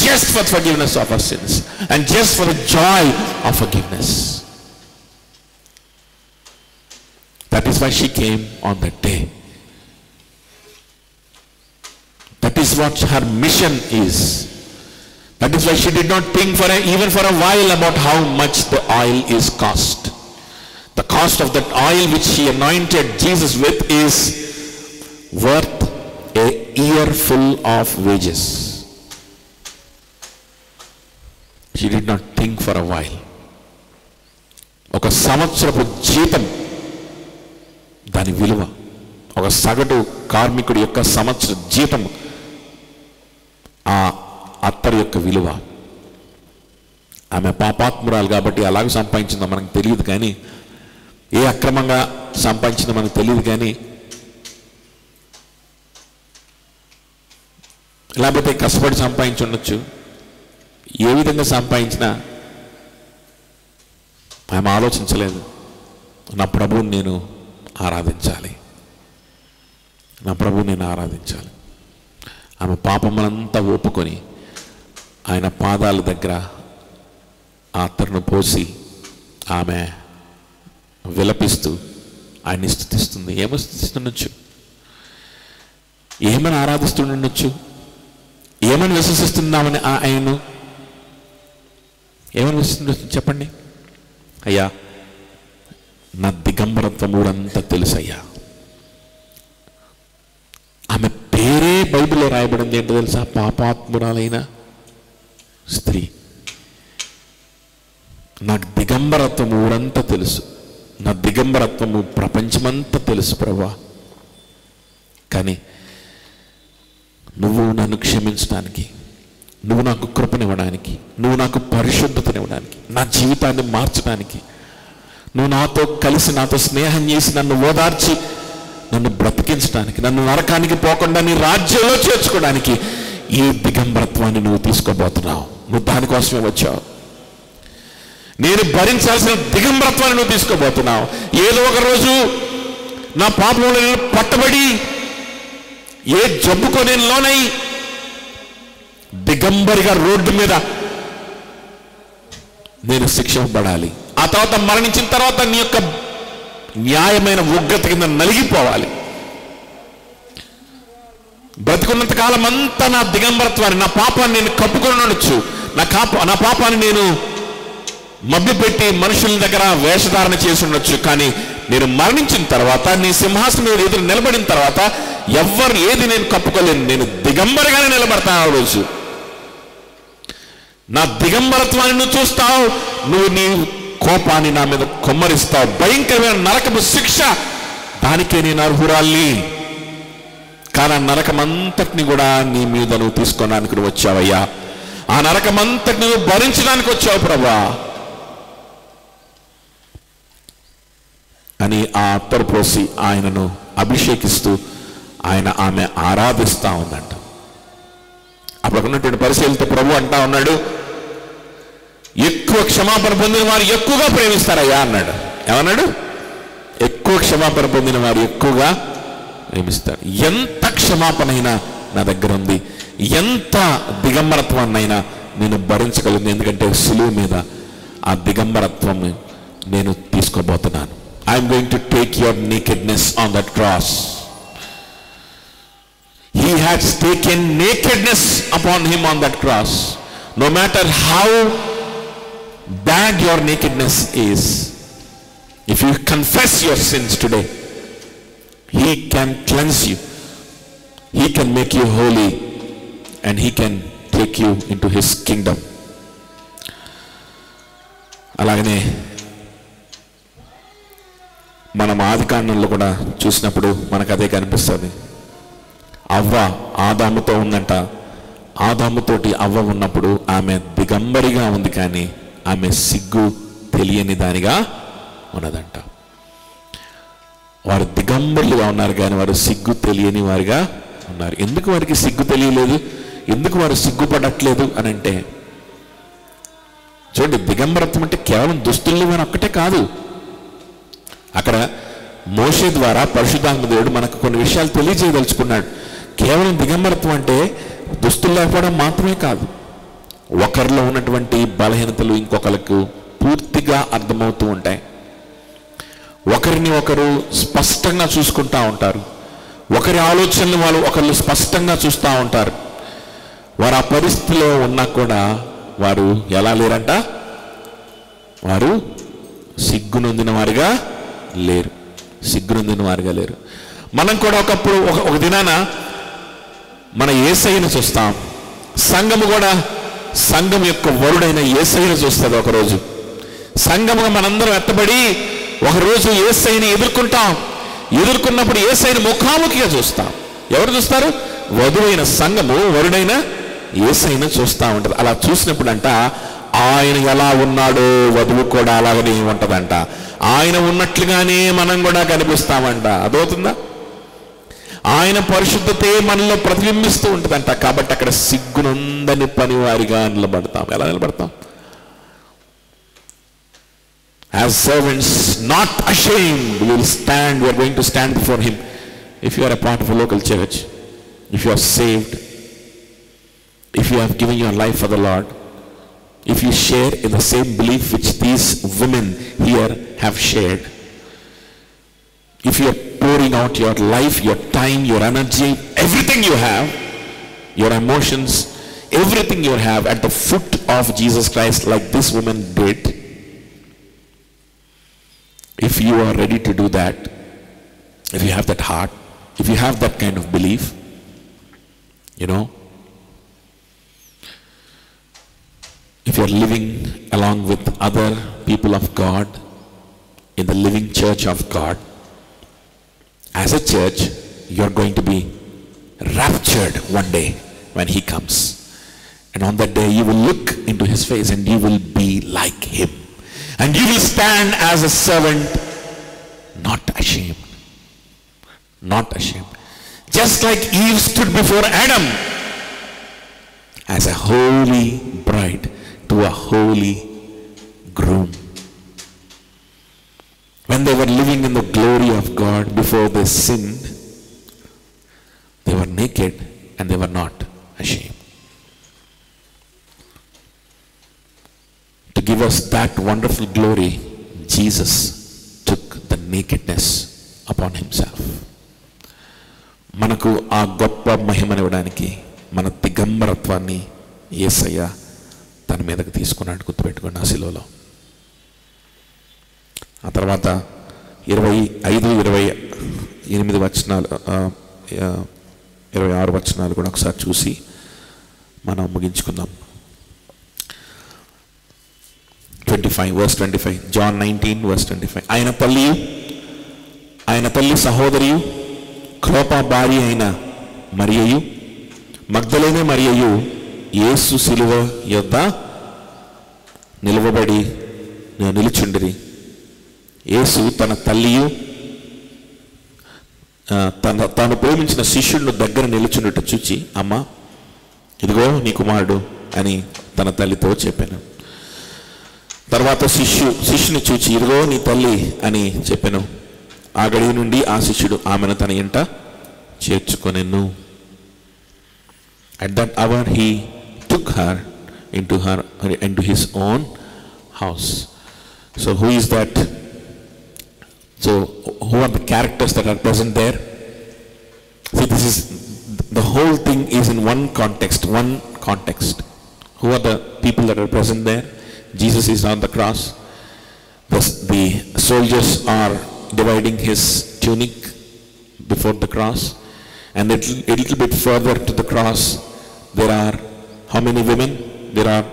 Just for forgiveness of her sins. And just for the joy of forgiveness. That is is why she came on that day. That is what her mission is. That is why she did not think even for a while about how much the oil is cost. The cost of that oil which she anointed Jesus with is worth a year full of wages. She did not think for a while. ఒక సంవత్సరపు జీతం దాని విలువ, ఒక సగటు కార్మికుడి యొక్క సంవత్సర జీతం ఆ అత్తరు యొక్క విలువ. ఆమె పాపాత్మురాలు కాబట్టి అలాగే సంపాదించిందో మనకు తెలియదు, కానీ ఏ అక్రమంగా సంపాదించిందో మనకు తెలియదు, కానీ లేకపోతే కష్టపడి సంపాదించి ఉండొచ్చు. ఏ విధంగా సంపాదించినా ఆమె ఆలోచించలేదు, నా ప్రభువుని నేను ఆరాధించాలి, నా ప్రభువుని నేను ఆరాధించాలి. ఆమె పాపములంతా ఒప్పుకొని ఆయన పాదాల దగ్గర ఆ అత్తరును పోసి ఆమె విలపిస్తూ ఆయన్ని స్తుతిస్తుంది. ఏమో స్తుతిస్తుండొచ్చు, ఏమని ఆరాధిస్తుండొచ్చు, ఏమని విశ్వసిస్తున్నామని ఆయన్ను ఏమని విశ్వసిస్తుండొచ్చు చెప్పండి. అయ్యా, నా దిగంబరత్వం ఊరంతా తెలుసయ్యా. ఆమె పేరే బైబిల్లో రాయబడింది ఏంటో తెలుసా? పాపాత్మురాలైన స్త్రీ. నాకు దిగంబరత్వం ఊరంతా తెలుసు, నా దిగంబరత్వము ప్రపంచమంతా తెలుసు ప్రభువా, కానీ నువ్వు నన్ను క్షమించడానికి, నువ్వు నాకు కృపనివ్వడానికి, నువ్వు నాకు పరిశుద్ధతనివ్వడానికి, నా జీవితాన్ని మార్చడానికి, నువ్వు నాతో కలిసి నాతో స్నేహం చేసి నన్ను ఓదార్చి నన్ను బ్రతికించడానికి, నన్ను నరకానికి పోకుండా నీ రాజ్యంలో చేర్చుకోవడానికి ఈ దిగంబరత్వాన్ని నువ్వు తీసుకోబోతున్నావు. నువ్వు దానికోసమే వచ్చావు. నేను భరించాల్సిన దిగంబరత్వాన్ని నువ్వు తీసుకోబోతున్నావు. ఏదో ఒక రోజు నా పాపంలో నేను పట్టబడి ఏ జబ్బుకో నేను లోనై దిగంబరిగా రోడ్డు మీద నేను శిక్షింపబడాలి. ఆ తర్వాత మరణించిన తర్వాత నీ యొక్క న్యాయమైన ఉగ్రత కింద నలిగిపోవాలి. బ్రతికున్నంత కాలం అంతా నా దిగంబరత్వాన్ని, నా పాపాన్ని నేను కప్పుకొని ఉండొచ్చు, నా పాపాన్ని నేను మభ్యపెట్టి మనుషుల దగ్గర వేషధారణ చేసి ఉండొచ్చు, కానీ నేను మరణించిన తర్వాత నీ సింహాసనం మీద ఎదురు నిలబడిన తర్వాత ఎవరు ఏది నేను కప్పుకోలేను, నేను దిగంబరిగానే నిలబడతాను. ఆ రోజు నా దిగంబరత్వాన్ని నువ్వు చూస్తావు, నువ్వు నీ కోపాన్ని నా మీద కొమ్మరిస్తావు. భయంకరమైన నరకపు శిక్ష, దానికే నేను అర్హురాల్ని. కానీ ఆ నరకమంతటిని కూడా నీ మీద నువ్వు తీసుకోవడానికి నువ్వు వచ్చావయ్యా. ఆ నరకమంతటిని నువ్వు భరించడానికి వచ్చావు ప్రభా అని ఆ అత్తరు పోసి ఆయనను అభిషేకిస్తూ ఆమె ఆరాధిస్తా ఉందంట. అప్పుడు ఉన్నటువంటి పరిశీలితో ప్రభు అంటా ఉన్నాడు, ఎక్కువ క్షమాపణ పొందిన వారు ఎక్కువగా ప్రేమిస్తారయ్యా అన్నాడు. ఏమన్నాడు? ఎక్కువ క్షమాపణ పొందిన వారు ఎక్కువగా ప్రేమిస్తారు. ఎంత క్షమాపణైనా నా దగ్గర ఉంది, ఎంత దిగంబరత్వాన్నైనా నేను భరించగలను, ఎందుకంటే సులువు మీద ఆ దిగంబరత్వం నేను తీసుకోబోతున్నాను. I'm going to take your nakedness on that cross. He has taken nakedness upon him on that cross. No matter how bad your nakedness is, if you confess your sins today, He can cleanse you, He can make you holy, and He can take you into His kingdom. అలాగనే మనం ఆదికాండంలో కూడా చూసినప్పుడు మనకు అదే కనిపిస్తుంది. అవ్వ ఆదాముతో ఉందంట. ఆదాముతోటి అవ్వ ఉన్నప్పుడు ఆమె దిగంబరిగా ఉంది, కానీ ఆమె సిగ్గు తెలియని దానిగా ఉన్నదంట. వారు దిగంబరులుగా ఉన్నారు, కానీ వారు సిగ్గు తెలియని వారిగా ఉన్నారు. ఎందుకు వారికి సిగ్గు తెలియలేదు, ఎందుకు వారు సిగ్గుపడట్లేదు అని అంటే, చూడండి, దిగంబరత్వం అంటే కేవలం దుస్తులు అని ఒక్కటే కాదు. అక్కడ మోషే ద్వారా పరిశుద్ధాత్మ దేవుడు మనకు కొన్ని విషయాలు తెలియజేయదలుచుకున్నాడు. కేవలం దిగంబరత్వం అంటే దుస్తులు లేకపోవడం మాత్రమే కాదు. ఒకరిలో ఉన్నటువంటి బలహీనతలు ఇంకొకరికి పూర్తిగా అర్థమవుతూ ఉంటాయి. ఒకరిని ఒకరు స్పష్టంగా చూసుకుంటూ ఉంటారు. ఒకరి ఆలోచనలు వాళ్ళు ఒకళ్ళు స్పష్టంగా చూస్తూ ఉంటారు. వారు ఆ పరిస్థితిలో ఉన్నా కూడా వారు ఎలా లేరంట? వారు సిగ్గునొందిన వారిగా లేరు. సిగ్గునొందిన వారిగా లేరు. మనం కూడా ఒకప్పుడు ఒక దినాన మన యేసయ్యను చూస్తాం. సంఘము కూడా సంఘం యొక్క వరుడైన యేసయ్యను చూస్తుంది. ఒకరోజు సంఘముగా మనందరం ఎత్తబడి ఒకరోజు యేసయ్యని ఎదుర్కొంటాం. ఎదుర్కొన్నప్పుడు యేసయ్యని ముఖాముఖిగా చూస్తాం. ఎవరు చూస్తారు? వధువైన సంఘము వరుడైన యేసయ్యను చూస్తూ ఉంటుంది. అలా చూసినప్పుడు అంట ఆయన ఎలా ఉన్నాడో వధువు కూడా అలాగనే ఉంటుందంట. ఆయన ఉన్నట్లుగానే మనం కూడా కనిపిస్తామంట. అదవుతుందా? ఆయన పరిశుద్ధతే మనలో ప్రతిబింబిస్తూ ఉంటుందంట. కాబట్టి అక్కడ సిగ్గునందని పనివారిగా నిలబడతాం. ఎలా నిలబడతాం? As servants, not ashamed, we will stand. We are going to stand before Him. If you are a part of a local church, if you are saved, if you have given your life for the Lord, if you share in the same belief which these women here have shared, if you are pouring out your life, your time, your energy, everything you have, your emotions, everything you have at the foot of Jesus Christ, like this woman did, if you are ready to do that, if you have that heart, if you have that kind of belief, you know, if you are living along with other people of God in the living church of God, as a church, you are going to be raptured one day when He comes. And on that day, you will look into His face and you will be like Him. And you will stand as a servant, not ashamed. Not ashamed. Just like Eve stood before Adam as a holy bride to a holy groom. When they were living in the glory of God before they sinned, they were naked and they were not ashamed. To give us that wonderful glory, Jesus took the nakedness upon Himself. మనకు ఆ గొప్ప మహిమనివ్వడానికి మన దిగంబరత్వాన్ని యేసయ్య తన మీదకి తీసుకున్నాడు. గుర్తుపెట్టుకోండి. ఆ శిలువలో ఆ తర్వాత 25, 28 వచనాలు 26 వచనాలు కూడా ఒకసారి చూసి మనం ముగించుకుందాం. 25 verse 25, John 19 verse 25. ఆయన తల్లి సహోదరియు క్లోపా భార్య అయిన మరియయు మగ్దలేనే మరియయు యేసు శిలువ యొద్ద నిలుచుండిరి. యేసు తన తల్లియు తాను ప్రేమించిన శిష్యుడిని దగ్గర నిలుచుండుట చూచి, అమ్మా ఇదిగో నీ కుమారుడు అని తన తల్లితో చెప్పాను. తర్వాత శిష్యుని చూచి, ఇదిగో నీ తల్లి అని చెప్పాను. ఆ గడియ నుండి ఆ శిష్యుడు ఆమెను తన ఇంట చేర్చుకొనెను. At that hour he took her into his own house. So who is that? So who are the characters that are present there? See, this is the whole thing is in one context. Who are the people that are present there? Jesus is on the cross. The soldiers are dividing his tunic before the cross, and a little bit further to the cross there are how many women? There are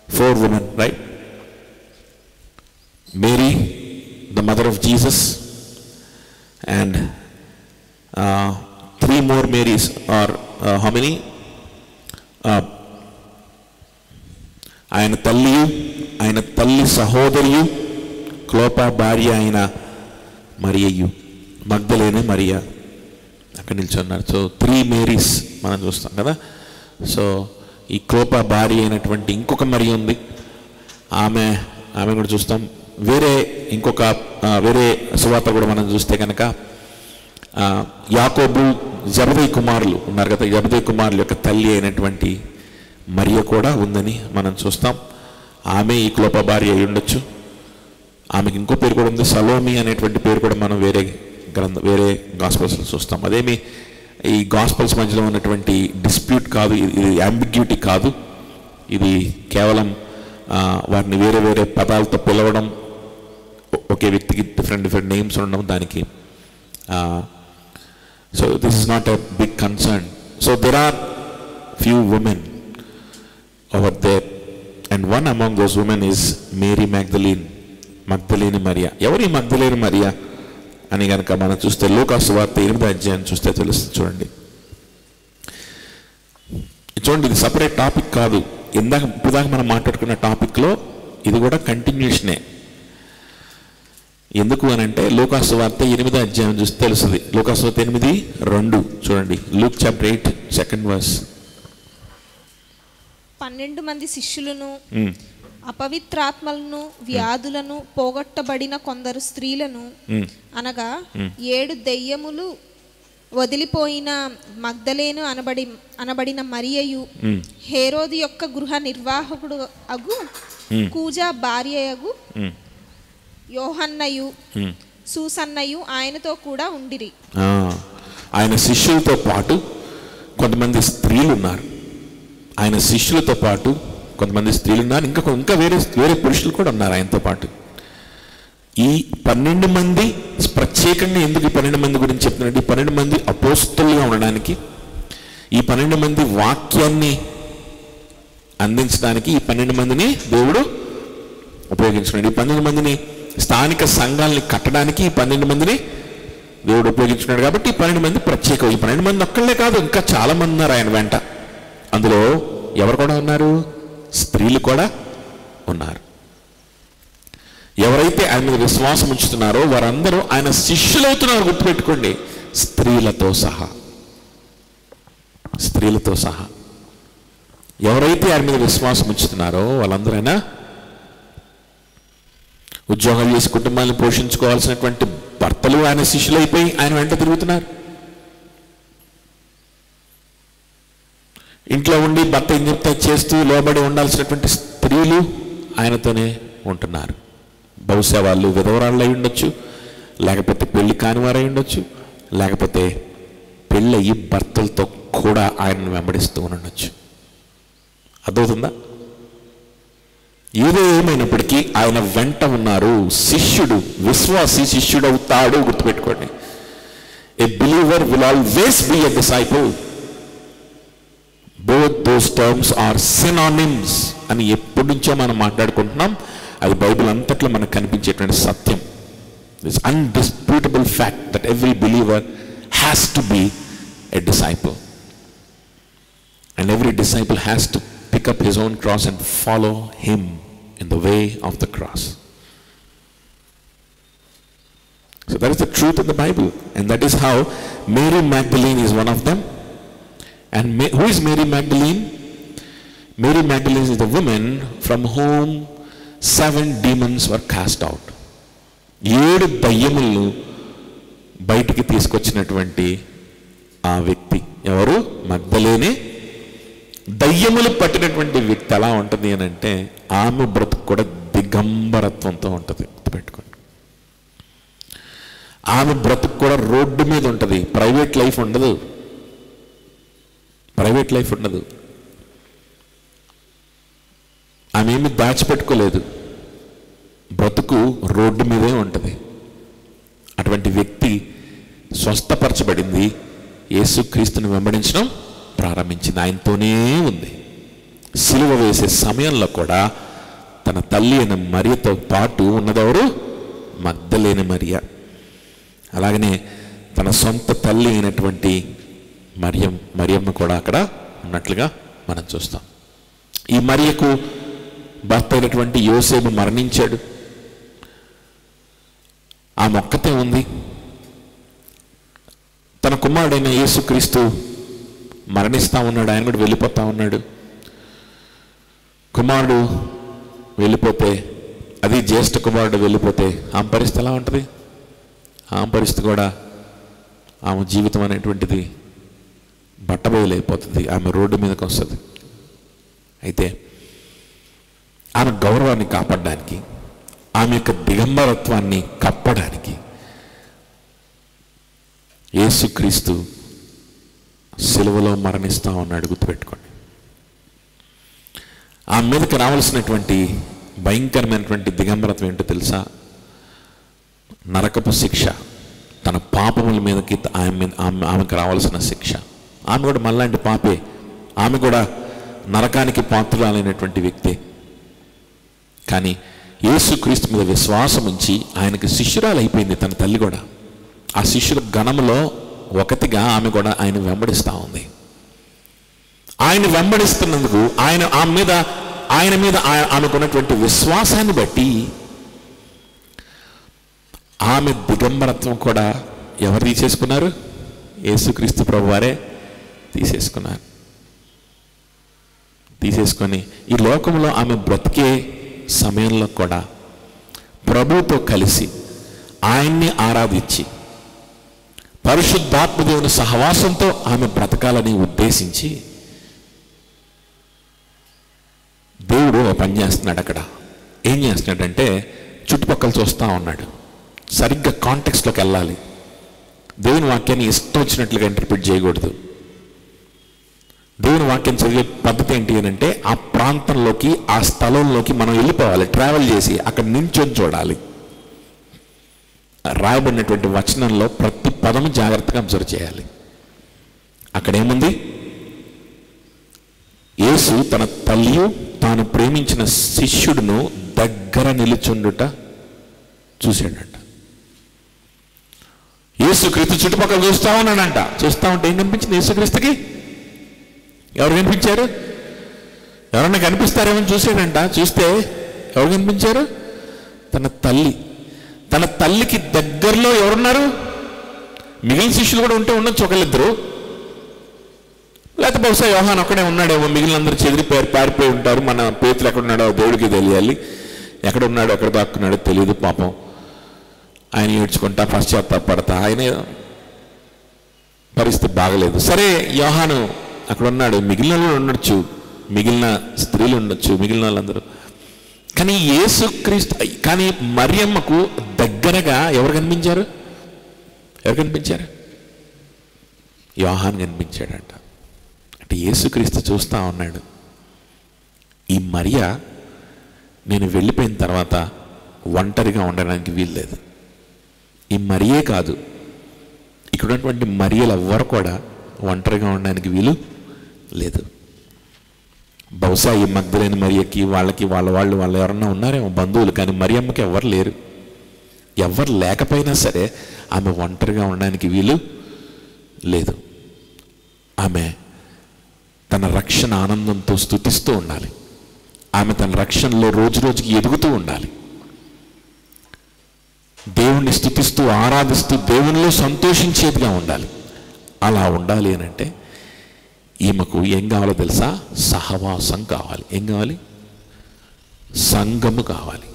4 women, right? Mary, the mother of Jesus, and 3 more Marys are how many? ఆయన తల్లి సహోదరియు Clopas భార్య అయిన మరియయు మగ్దలేనే మరియా అక్కడ నిల్చున్నారు. So 3 Mary's మనం చూస్తాం కదా. So ఈ క్లోపా భార్య అయినటువంటి ఇంకొక మరియ ఉంది, ఆమె కూడా చూస్తాం. వేరే సువార్త కూడా మనం చూస్తే కనుక యాకోబు జబదయి కుమారులు ఉన్నారు కదా, జబదయి కుమారుల యొక్క తల్లి అయినటువంటి మరియ కూడా ఉందని మనం చూస్తాం. ఆమె ఈ క్లోపా భార్య అయి ఉండొచ్చు. ఆమెకి ఇంకో పేరు కూడా ఉంది, సలోమి అనేటువంటి పేరు కూడా మనం వేరే గాస్పల్స్లో చూస్తాం. అదేమి ఈ గాస్పల్స్ మధ్యలో ఉన్నటువంటి డిస్ప్యూట్ కాదు, ఇది అంబిగ్యూటీ కాదు. ఇది కేవలం వారిని వేరే వేరే పదాలతో పిలవడం, ఒకే వ్యక్తికి డిఫరెంట్ నేమ్స్ ఉండడం దానికి. So this is not a big concern. So there are few women over there, and one among those women is Mary Magdalene, మగ్దలేని మరియా. ఎవరు ఈ మగ్దలేని మరియా అని కనుక మనం చూస్తే లూకాసు సువార్త 8వ అధ్యాయం చూస్తే తెలుస్తుంది. చూడండి, ఇది సపరేట్ టాపిక్ కాదు. ఇప్పుదాకా మనం మాట్లాడుకున్న టాపిక్లో ఇది కూడా కంటిన్యూషనే. ఎందుకు అని అంటే లూకాసు సువార్త 8వ అధ్యాయం చూస్తే తెలుస్తుంది. లూకాసు సువార్త 8:2 చూడండి. Luke chapter 8 2nd verse. 12 మంది శిష్యులను, అపవిత్రాత్మలను, వ్యాధులను పోగొట్టబడిన కొందరు స్త్రీలను, అనగా 7 దెయ్యములు వదిలిపోయిన మగ్దలేను అనబడిన మరియయు, హేరోదు యొక్క గృహ నిర్వాహకుడు అగు కూజా భార్యయగు యోహన్నయు, సూసన్నయు ఆయనతో కూడా ఉండిరి. ఆయన శిష్యులతో పాటు కొంతమంది స్త్రీలు ఉన్నారు. ఆయన శిష్యులతో పాటు కొంతమంది స్త్రీలు ఉన్నారు, ఇంకా వేరే పురుషులు కూడా ఉన్నారు ఆయనతో పాటు. ఈ 12 మంది ప్రత్యేకంగా ఎందుకు ఈ 12 మంది గురించి చెప్తున్నట్టు, ఈ 12 మంది అపోస్తలుగా ఉండడానికి, ఈ 12 మంది వాక్యాన్ని అందించడానికి ఈ 12 మందిని దేవుడు ఉపయోగించుకున్నాడు. ఈ 12 మందిని స్థానిక సంఘాలని కట్టడానికి ఈ 12 మందిని దేవుడు ఉపయోగించుకున్నాడు. కాబట్టి ఈ 12 మంది ప్రత్యేకం. ఈ 12 మంది ఒక్కళ్ళే కాదు, ఇంకా చాలా మంది ఉన్నారు ఆయన వెంట. అందులో ఎవరు కూడా ఉన్నారు? స్త్రీలు కూడా ఉన్నారు. ఎవరైతే ఆయన మీద విశ్వాసం ఉంచుతున్నారో వారందరూ ఆయన శిష్యులవుతున్నారు. గుర్తుపెట్టుకోండి, స్త్రీలతో సహా ఎవరైతే ఆయన మీద విశ్వాసం ఉంచుతున్నారో వాళ్ళందరూ ఆయన ఉద్యోగాలు చేసి కుటుంబాలను పోషించుకోవాల్సినటువంటి భర్తలు ఆయన శిష్యులైపోయి ఆయన వెంట తిరుగుతున్నారు. ఇంట్లో ఉండి భర్త ఏం చెప్తే చేస్తూ లోబడి ఉండాల్సినటువంటి స్త్రీలు ఆయనతోనే ఉంటున్నారు. బహుశా వాళ్ళు విధవరాళ్ళు అయి ఉండొచ్చు, లేకపోతే పెళ్లి కానివారై ఉండొచ్చు, లేకపోతే పెళ్ళయి భర్తలతో కూడా ఆయనను వెంబడిస్తూ ఉండొచ్చు. అర్థమవుతుందా? ఏదో ఏమైనప్పటికీ ఆయన వెంట ఉన్నారు. శిష్యుడు, విశ్వాసి శిష్యుడు అవుతాడు. గుర్తుపెట్టుకోండి, a believer will always be a disciple. Both those terms are synonyms అని ఎప్పటి నుంచో మనం మాట్లాడుకుంటున్నాం. అది బైబిల్ అంతట్లో మనకు కనిపించేటువంటి సత్యం. This undisputable fact that every believer has to be a disciple, and every disciple has to pick up his own cross and follow him in the way of the cross. So that is the truth of the Bible, and that is how Mary Magdalene is one of them. And who is Mary Magdalene? Mary Magdalene is the woman from whom 7 demons were cast out. 7 దయ్యములను బయటికి తీసుకొచ్చినటువంటి ఆ వ్యక్తి ఎవరు? మగ్దలేనే. దయ్యములు పట్టినటువంటి వ్యక్తి ఎలా ఉంటుంది అని అంటే ఆమె బ్రతుకు కూడా దిగంబరత్వంతో ఉంటుంది. గుర్తుపెట్టుకోండి, ఆమె బ్రతుకు కూడా రోడ్డు మీద ఉంటుంది. ప్రైవేట్ లైఫ్ ఉండదు. ఆమె ఏమి దాచిపెట్టుకోలేదు. బ్రతుకు రోడ్డు మీదే ఉంటుంది. అటువంటి వ్యక్తి స్వస్థపరచబడింది, యేసుక్రీస్తుని వెంబడించడం ప్రారంభించింది. ఆయనతోనే ఉంది. సిలువ వేసే సమయంలో కూడా తన తల్లి అయిన మరియతో పాటు ఉన్నదెవరు? మగ్దలేని మరియ. అలాగనే తన సొంత తల్లి అయినటువంటి మరియమ్మ కూడా అక్కడ ఉన్నట్లుగా మనం చూస్తాం. ఈ మరియకు భర్త అయినటువంటి యోసేపు మరణించాడు. ఆ మొక్కతే ఉంది. తన కుమారుడైన యేసుక్రీస్తు మరణిస్తూ ఉన్నాడు. ఆయన కూడా వెళ్ళిపోతూ ఉన్నాడు. కుమారుడు వెళ్ళిపోతే, అది జ్యేష్ఠ కుమారుడు వెళ్ళిపోతే ఆమె పరిస్థితి ఎలా ఉంటుంది? ఆమె పరిస్థితి కూడా, ఆమె జీవితం అనేటువంటిది బట్టబయలైపోతుంది. ఆమె రోడ్డు మీదకి వస్తుంది. అయితే ఆమె గౌరవాన్ని కాపాడడానికి, ఆమె యొక్క దిగంబరత్వాన్ని కప్పడానికి యేసుక్రీస్తు సిలువలో మరణిస్తా ఉన్నాడు. గుర్తుపెట్టుకోండి. ఆమె మీదకి రావాల్సినటువంటి భయంకరమైనటువంటి దిగంబరత్వం ఏంటో తెలుసా? నరకపు శిక్ష, తన పాపముల మీదకి ఆమెకు రావాల్సిన శిక్ష. ఆమె కూడా మళ్ళాంటి పాపే, ఆమె కూడా నరకానికి పాత్రురాలైనటువంటి వ్యక్తే. కానీ యేసుక్రీస్తు మీద విశ్వాసం ఉంచి ఆయనకి శిష్యురాలు అయిపోయింది తన తల్లి కూడా. ఆ శిష్యుల గణములో ఒకటిగా ఆమె కూడా ఆయన వెంబడిస్తూ ఉంది. ఆయన వెంబడిస్తున్నందుకు ఆయన మీద ఆమెకున్నటువంటి విశ్వాసాన్ని బట్టి ఆమె దిగంబరత్వం కూడా ఎవరు తీసేసుకున్నారు? యేసుక్రీస్తు ప్రభువారే తీసేసుకొని ఈ లోకంలో ఆమె బ్రతికే సమయంలో కూడా ప్రభువుతో కలిసి ఆయన్ని ఆరాధించి పరిశుద్ధాత్మ దేవుని సహవాసంతో ఆమె బ్రతకాలని ఉద్దేశించి దేవుడు పని చేస్తున్నాడు. అక్కడ ఏం చేస్తున్నాడంటే చుట్టుపక్కల చూస్తూ ఉన్నాడు. సరిగ్గా కాంటెక్స్ట్లోకి వెళ్ళాలి. దేవుని వాక్యాన్ని ఇష్టం వచ్చినట్లుగా ఇంటర్ప్రిట్ చేయకూడదు. దేవుని వాక్యం చదివే పద్ధతి ఏంటి అని అంటే ఆ ప్రాంతంలోకి, ఆ స్థలంలోకి మనం వెళ్ళిపోవాలి, ట్రావెల్ చేసి అక్కడ నించొని చూడాలి. రాయబడినటువంటి వచనంలో ప్రతి పదము జాగ్రత్తగా అబ్జర్వ్ చేయాలి. అక్కడేముంది? యేసు తన తల్లియు తాను ప్రేమించిన శిష్యుడును దగ్గర నిలుచుండుట చూశాడంట. యేసుక్రీస్తు చుట్టుపక్కల చూస్తూ ఉన్నాడంట. చూస్తూ ఉంటే ఏం కనిపించింది యేసుక్రీస్తుకి? ఎవరు కనిపించారు? ఎవరన్నా కనిపిస్తారేమో చూసాడంట. చూస్తే ఎవరు కనిపించారు? తన తల్లికి దగ్గరలో ఎవరున్నారు? మిగిలిన శిష్యులు కూడా ఉంటే ఉండొచ్చు, ఒకళ్ళిద్దరు. లేకపోతే బహుశా యోహాను ఒక్కడే ఉన్నాడేమో, మిగిలినందరూ చెదిరిపోయారు, పారిపోయి ఉంటారు. మన పేతులు ఎక్కడున్నాడో దేవుడికి తెలియాలి. ఎక్కడ ఉన్నాడో ఎక్కడ దాక్కున్నాడో తెలియదు పాపం. ఆయన ఏడ్చుకుంటా పశ్చాత్తాపడతా, ఆయన పరిస్థితి బాగలేదు. సరే యోహాను అక్కడ ఉన్నాడు, మిగిలిన వాళ్ళు ఉండొచ్చు, మిగిలిన స్త్రీలు ఉండొచ్చు, మిగిలిన వాళ్ళందరూ. కానీ యేసుక్రీస్తు, కానీ మరియమ్మకు దగ్గరగా ఎవరు కనిపించారు? యోహాను కనిపించాడంట. అంటే యేసుక్రీస్తు చూస్తూ ఉన్నాడు, ఈ మరియ నేను వెళ్ళిపోయిన తర్వాత ఒంటరిగా ఉండడానికి వీల్లేదు. ఈ మరియే కాదు, ఇక్కడ ఉన్నటువంటి మరియలు ఎవ్వరు కూడా ఒంటరిగా ఉండడానికి వీలు లేదు. బహుశా ఈ మగ్దలేని మరియకి వాళ్ళకి వాళ్ళు ఎవరన్నా ఉన్నారేమో బంధువులు, కానీ మరియమ్మకి ఎవరు లేరు. ఎవరు లేకపోయినా సరే ఆమె ఒంటరిగా ఉండడానికి వీలు లేదు. ఆమె తన రక్షణ ఆనందంతో స్తుతిస్తూ ఉండాలి. ఆమె తన రక్షణలో రోజు రోజుకి ఎదుగుతూ ఉండాలి. దేవుణ్ణి స్తుతిస్తూ ఆరాధిస్తూ దేవునిలో సంతోషించేదిగా ఉండాలి. అలా ఉండాలి అని అంటే ఈమెకు ఏం కావాలో తెలుసా? సహవాసం కావాలి. ఏం కావాలి? సంఘము కావాలి.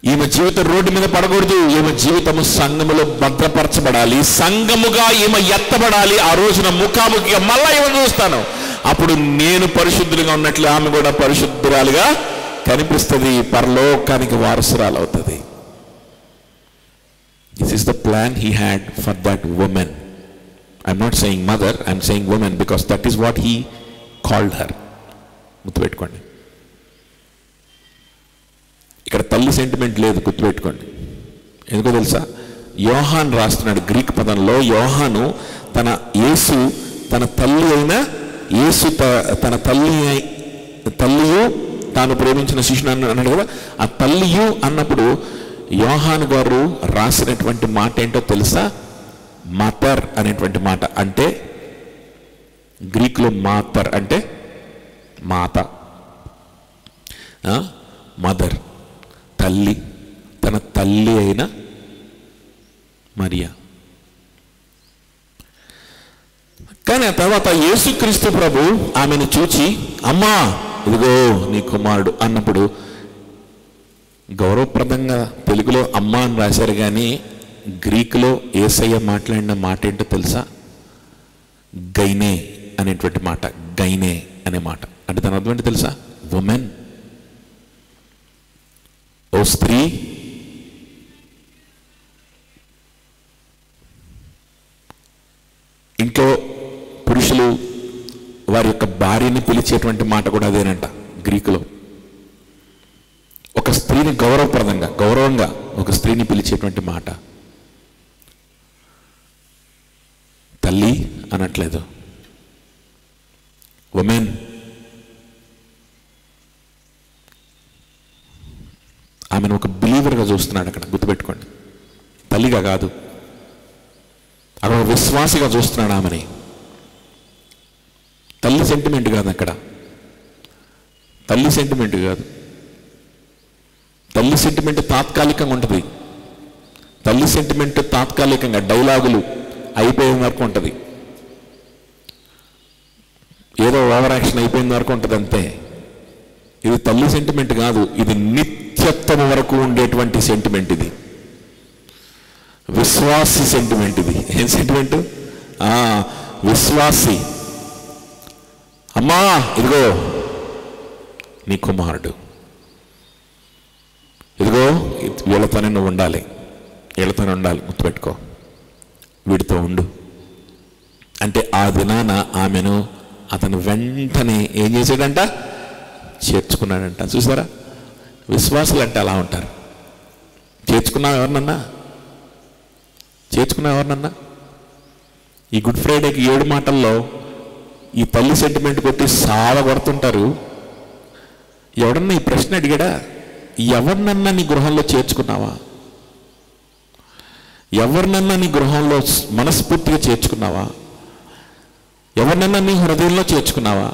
ఈమె జీవితం రోడ్డు మీద పడకూడదు. ఈమె జీవితము సంఘములో భద్రపరచబడాలి. సంఘముగా ఈమె ఎత్తబడాలి. ఆ రోజున ముఖాముఖిగా మళ్ళా ఈమె చూస్తాను. అప్పుడు నేను పరిశుద్ధులుగా ఉన్నట్లు ఆమె కూడా పరిశుద్ధురాలుగా కనిపిస్తుంది. పరలోకానికి వారసురాలు అవుతుంది. This is the plan he had for that woman. I'm not saying mother, I'm saying woman, because that is what he called her. గుర్తుపెట్టుకోండి. ఇక్కడ తల్లి సెంటిమెంట్ లేదు, గుర్తుపెట్టుకోండి. ఎందుకో తెలుసా? యోహాన్ రాస్తున్నాడు గ్రీక్ పదంలో. యోహాను యేసు తన తల్లి అయిన యేసు తన తల్లియు తాను ప్రేమించిన శిష్యుని అన్నాడు కదా. ఆ తల్లియు అన్నప్పుడు యోహాను గారు రాసినటువంటి మాట ఏంటో తెలుసా? మదర్ అనేటువంటి మాట. అంటే గ్రీకులో మాతర్ అంటే మాత, మదర్, తల్లి, తన తల్లి అయిన మరియా. కానీ ఆ తర్వాత యేసుక్రీస్తు ప్రభు ఆమెను చూచి, అమ్మా ఇదిగో నీ కుమారుడు అన్నప్పుడు గౌరవప్రదంగా తెలుగులో అమ్మ అని రాశారు, కానీ గ్రీకులో యేసయ్య మాట్లాడిన మాట ఏంటో తెలుసా? గైనే అనేటువంటి మాట. గైనే అనే మాట అంటే దాని అర్థం ఏంటో తెలుసా? ఉమెన్, ఓ స్త్రీ, ఇంట్లో పురుషులు వారి యొక్క భార్యని పిలిచేటువంటి మాట కూడా అదేనంట గ్రీకులో. ఒక స్త్రీని గౌరవంగా ఒక స్త్రీని పిలిచేటువంటి మాట తల్లి అనట్లేదు, ఉమెన్. ఆమెను ఒక బిలీవర్గా చూస్తున్నాడు అక్కడ, గుర్తుపెట్టుకోండి. తల్లిగా కాదు, అక్కడ ఒక విశ్వాసిగా చూస్తున్నాడు ఆమెని. తల్లి సెంటిమెంట్ కాదు అక్కడ, తల్లి సెంటిమెంట్ కాదు. తల్లి సెంటిమెంట్ తాత్కాలికంగా ఉంటుంది. తల్లి సెంటిమెంట్ తాత్కాలికంగా డైలాగులు అయిపోయిన వరకు ఉంటుంది, ఏదో ఓవర్ యాక్షన్ అయిపోయిన వరకు ఉంటుంది అంతే. ఇది తల్లి సెంటిమెంట్ కాదు, ఇది నిత్యత్వం వరకు ఉండేటువంటి సెంటిమెంట్. ఇది విశ్వాసి సెంటిమెంట్. ఇది ఏం సెంటిమెంట్? విశ్వాసి. అమ్మా ఇదిగో నీ కుమారుడు, ఇదిగో వీళ్ళతోనే నువ్వు ఉండాలి, వీళ్ళతోనే ఉండాలి, గుర్తుపెట్టుకో, వీడితో ఉండు అంటే ఆ దినాన ఆమెను అతను వెంటనే ఏం చేశాడంట? చేర్చుకున్నాడంట. చూసారా, విశ్వాసులు అంటే అలా ఉంటారు. చేర్చుకున్నావు ఎవరినన్నా? ఈ గుడ్ ఫ్రైడేకి 7 మాటల్లో ఈ తల్లి సెంటిమెంట్ కొట్టి సావ కొడుతుంటారు. ఎవడన్నా ఈ ప్రశ్న అడిగాడా? ఎవరినన్నా నీ గృహంలో చేర్చుకున్నావా? ఎవరినన్నా నీ గృహంలో మనస్ఫూర్తిగా చేర్చుకున్నావా? ఎవరినన్నా నీ హృదయంలో చేర్చుకున్నావా?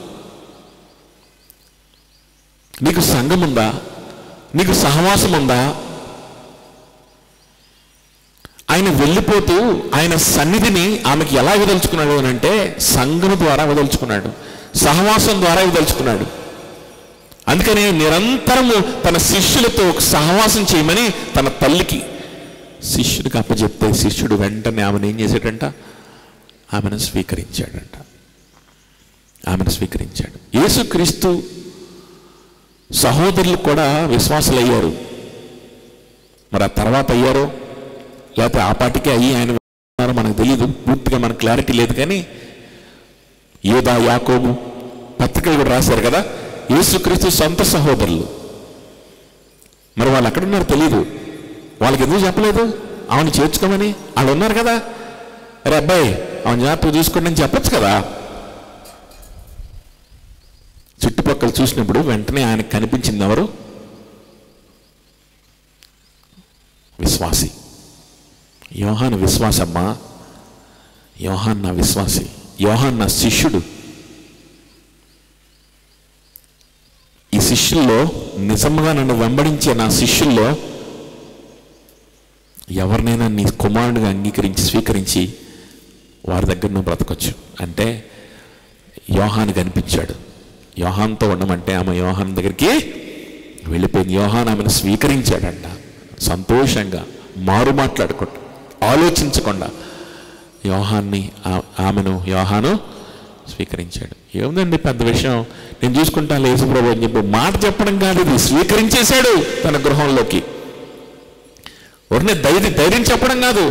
నీకు సంఘం ఉందా? నీకు సహవాసం ఉందా? ఆయన వెళ్ళిపోతూ ఆయన సన్నిధిని ఆమెకి ఎలా వదలుచుకున్నాడు అని అంటే సంఘం ద్వారా వదలుచుకున్నాడు, సహవాసం ద్వారా వదలుచుకున్నాడు. అందుకని నిరంతరము తన శిష్యులతో సహవాసం చేయమని తన తల్లికి శిష్యుడికి అప్పచెప్తే శిష్యుడు వెంటనే ఆమెను ఏం చేశాడంట? ఆమెను స్వీకరించాడంట. యేసుక్రీస్తు సహోదరులు కూడా విశ్వాసులు అయ్యారు. మరి ఆ తర్వాత అయ్యారో లేకపోతే ఆ పాటికే అయ్యి ఆయన మనకు తెలియదు, పూర్తిగా మనకు క్లారిటీ లేదు. కానీ యూదా, యాకోబు పత్రికలు కూడా రాశారు కదా, యేసుక్రీస్తు సొంత సహోదరులు. మరి వాళ్ళు ఎక్కడున్నారో తెలియదు. వాళ్ళకి ఎందుకు చెప్పలేదు ఆమెను చేర్చుకోమని? వాళ్ళు ఉన్నారు కదా, అరే అబ్బాయి ఆమెను జాగ్రత్తగా చూసుకోండి అని చెప్పచ్చు కదా. చుట్టుపక్కల చూసినప్పుడు వెంటనే ఆయనకు కనిపించింది ఎవరు? విశ్వాసి. యోహాను విశ్వాసమ్మా, యోహాన్ నా విశ్వాసి, యోహాన్ నా శిష్యుడు. ఈ శిష్యుల్లో నిజంగా నన్ను వెంబడించే నా శిష్యుల్లో ఎవరినైనా నీ కుమారుడిగా అంగీకరించి స్వీకరించి వారి దగ్గర నువ్వు బ్రతకొచ్చు అంటే యోహాను కనిపించాడు. యోహాన్తో ఉండమంటే ఆమె యోహాన్ దగ్గరికి వెళ్ళిపోయింది. యోహాన్ ఆమెను స్వీకరించాడంట. సంతోషంగా మారు మాట్లాడకుండా ఆలోచించకుండా యోహాను స్వీకరించాడు. ఏముందండి పెద్ద విషయం, నేను చూసుకుంటాను యేసుప్రభు అని చెప్పి మాట చెప్పడం కాదు, ఇది స్వీకరించేశాడు తన గృహంలోకి. ఎవరిని ధైర్యం చెప్పడం కాదు.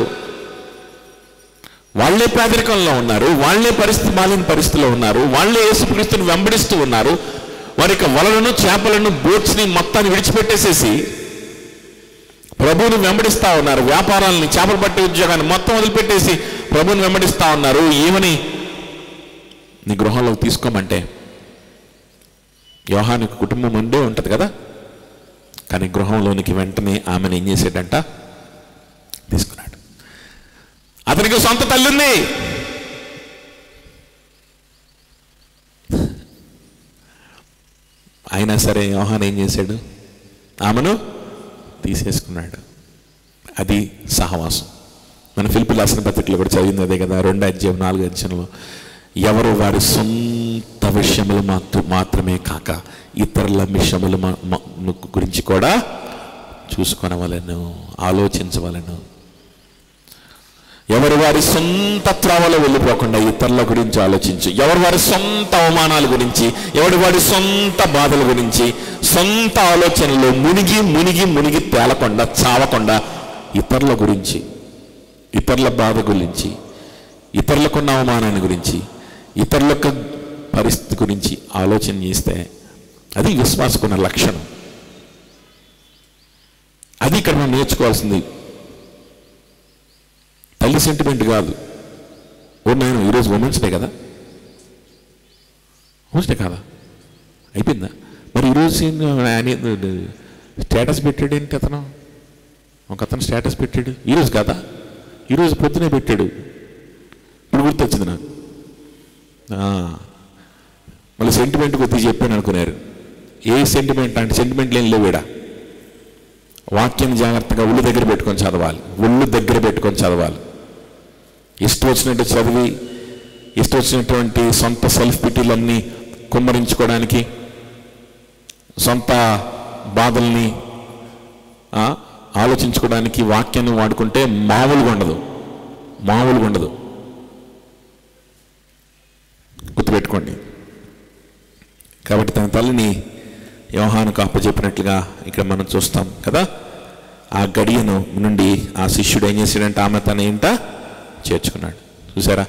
వాళ్లే పేదరికంలో ఉన్నారు, వాళ్లే మాలిన పరిస్థితిలో ఉన్నారు, వాళ్లే యేసుక్రీస్తుని వెంబడిస్తూ ఉన్నారు. వారి యొక్క వలలను, చేపలను, బోట్స్ని మొత్తాన్ని విడిచిపెట్టేసేసి ప్రభువుని వెంబడిస్తా ఉన్నారు. వ్యాపారాలని, చేపలు పట్టే ఉద్యోగాన్ని మొత్తం వదిలిపెట్టేసి ప్రభువుని వెంబడిస్తా ఉన్నారు. ఏమని? నీ గృహంలోకి తీసుకోమంటే యోహానుకి కుటుంబం ఉండే ఉంటుంది కదా, కానీ గృహంలోనికి వెంటనే ఆమెను ఏం చేసాడంట? తీసుకున్నాడు. అతనికి సొంత తల్లి ఉంది. అయినా సరే యోహాను ఏం చేశాడు? ఆమెను తీసేసుకున్నాడు. అది సహవాసం. మన ఫిలిప్పీయులకు రాసిన పత్రికలో కూడా చదివింది అదే కదా, 2:4 ఎవరు వారి సొంత విషయములు మాత్రమే కాక ఇతరుల విషయముల గురించి కూడా చూసుకొనవలెను, ఆలోచించవలెను. ఎవరి వారి సొంత త్రోవలో వెళ్ళిపోకుండా ఇతరుల గురించి ఆలోచించు. ఎవరి వారి సొంత అవమానాల గురించి, ఎవరి వారి సొంత బాధల గురించి, సొంత ఆలోచనలు మునిగి మునిగి మునిగి తేలకుండా చావకుండా ఇతరుల గురించి, ఇతరుల బాధ గురించి, ఇతరులకున్న అవమానాన్ని గురించి, ఇతరులకు పరిస్థితి గురించి ఆలోచన చేస్తే అది విశ్వాసకున్న లక్షణం. అది ఇక్కడ మనం నేర్చుకోవాల్సింది. తల్లి సెంటిమెంట్ కాదు. నేను ఈరోజు ఉమెన్స్ డే కదా, ఉమెన్స్ డే కాదా, అయిపోయిందా? మరి ఈరోజు స్టేటస్ పెట్టాడు ఏంటి అతను? ఒక అతను స్టేటస్ పెట్టాడు ఈరోజు కాదా, ఈరోజు పొద్దునే పెట్టాడు. ఇప్పుడు గుర్తొచ్చింది నాకు. మళ్ళీ సెంటిమెంట్ కొద్దిగా చెప్పాను అనుకున్నారు. ఏ సెంటిమెంట్ అంటే సెంటిమెంట్లు ఏం లేవేడా. వాక్యం జాగ్రత్తగా ఒళ్ళు దగ్గర పెట్టుకొని చదవాలి, ఒళ్ళు దగ్గర పెట్టుకొని చదవాలి. ఇష్టం వచ్చినట్టు చదివి ఇష్టం వచ్చినటువంటి సొంత సెల్ఫ్ పిటీలన్నీ కుమ్మరించుకోవడానికి, సొంత బాధల్ని ఆలోచించుకోవడానికి వాక్యాన్ని వాడుకుంటే మామూలుగా ఉండదు, మామూలుగా ఉండదు. గుర్తుపెట్టుకోండి. కాబట్టి తన తల్లిని యోహానుకు అప్పచెప్పినట్లుగా ఇక్కడ మనం చూస్తాం కదా. ఆ గడియను నుండి ఆ శిష్యుడు ఏం చేశాడంటే ఆమె తన ఇంట చేర్చుకున్నాడు. చూసారా,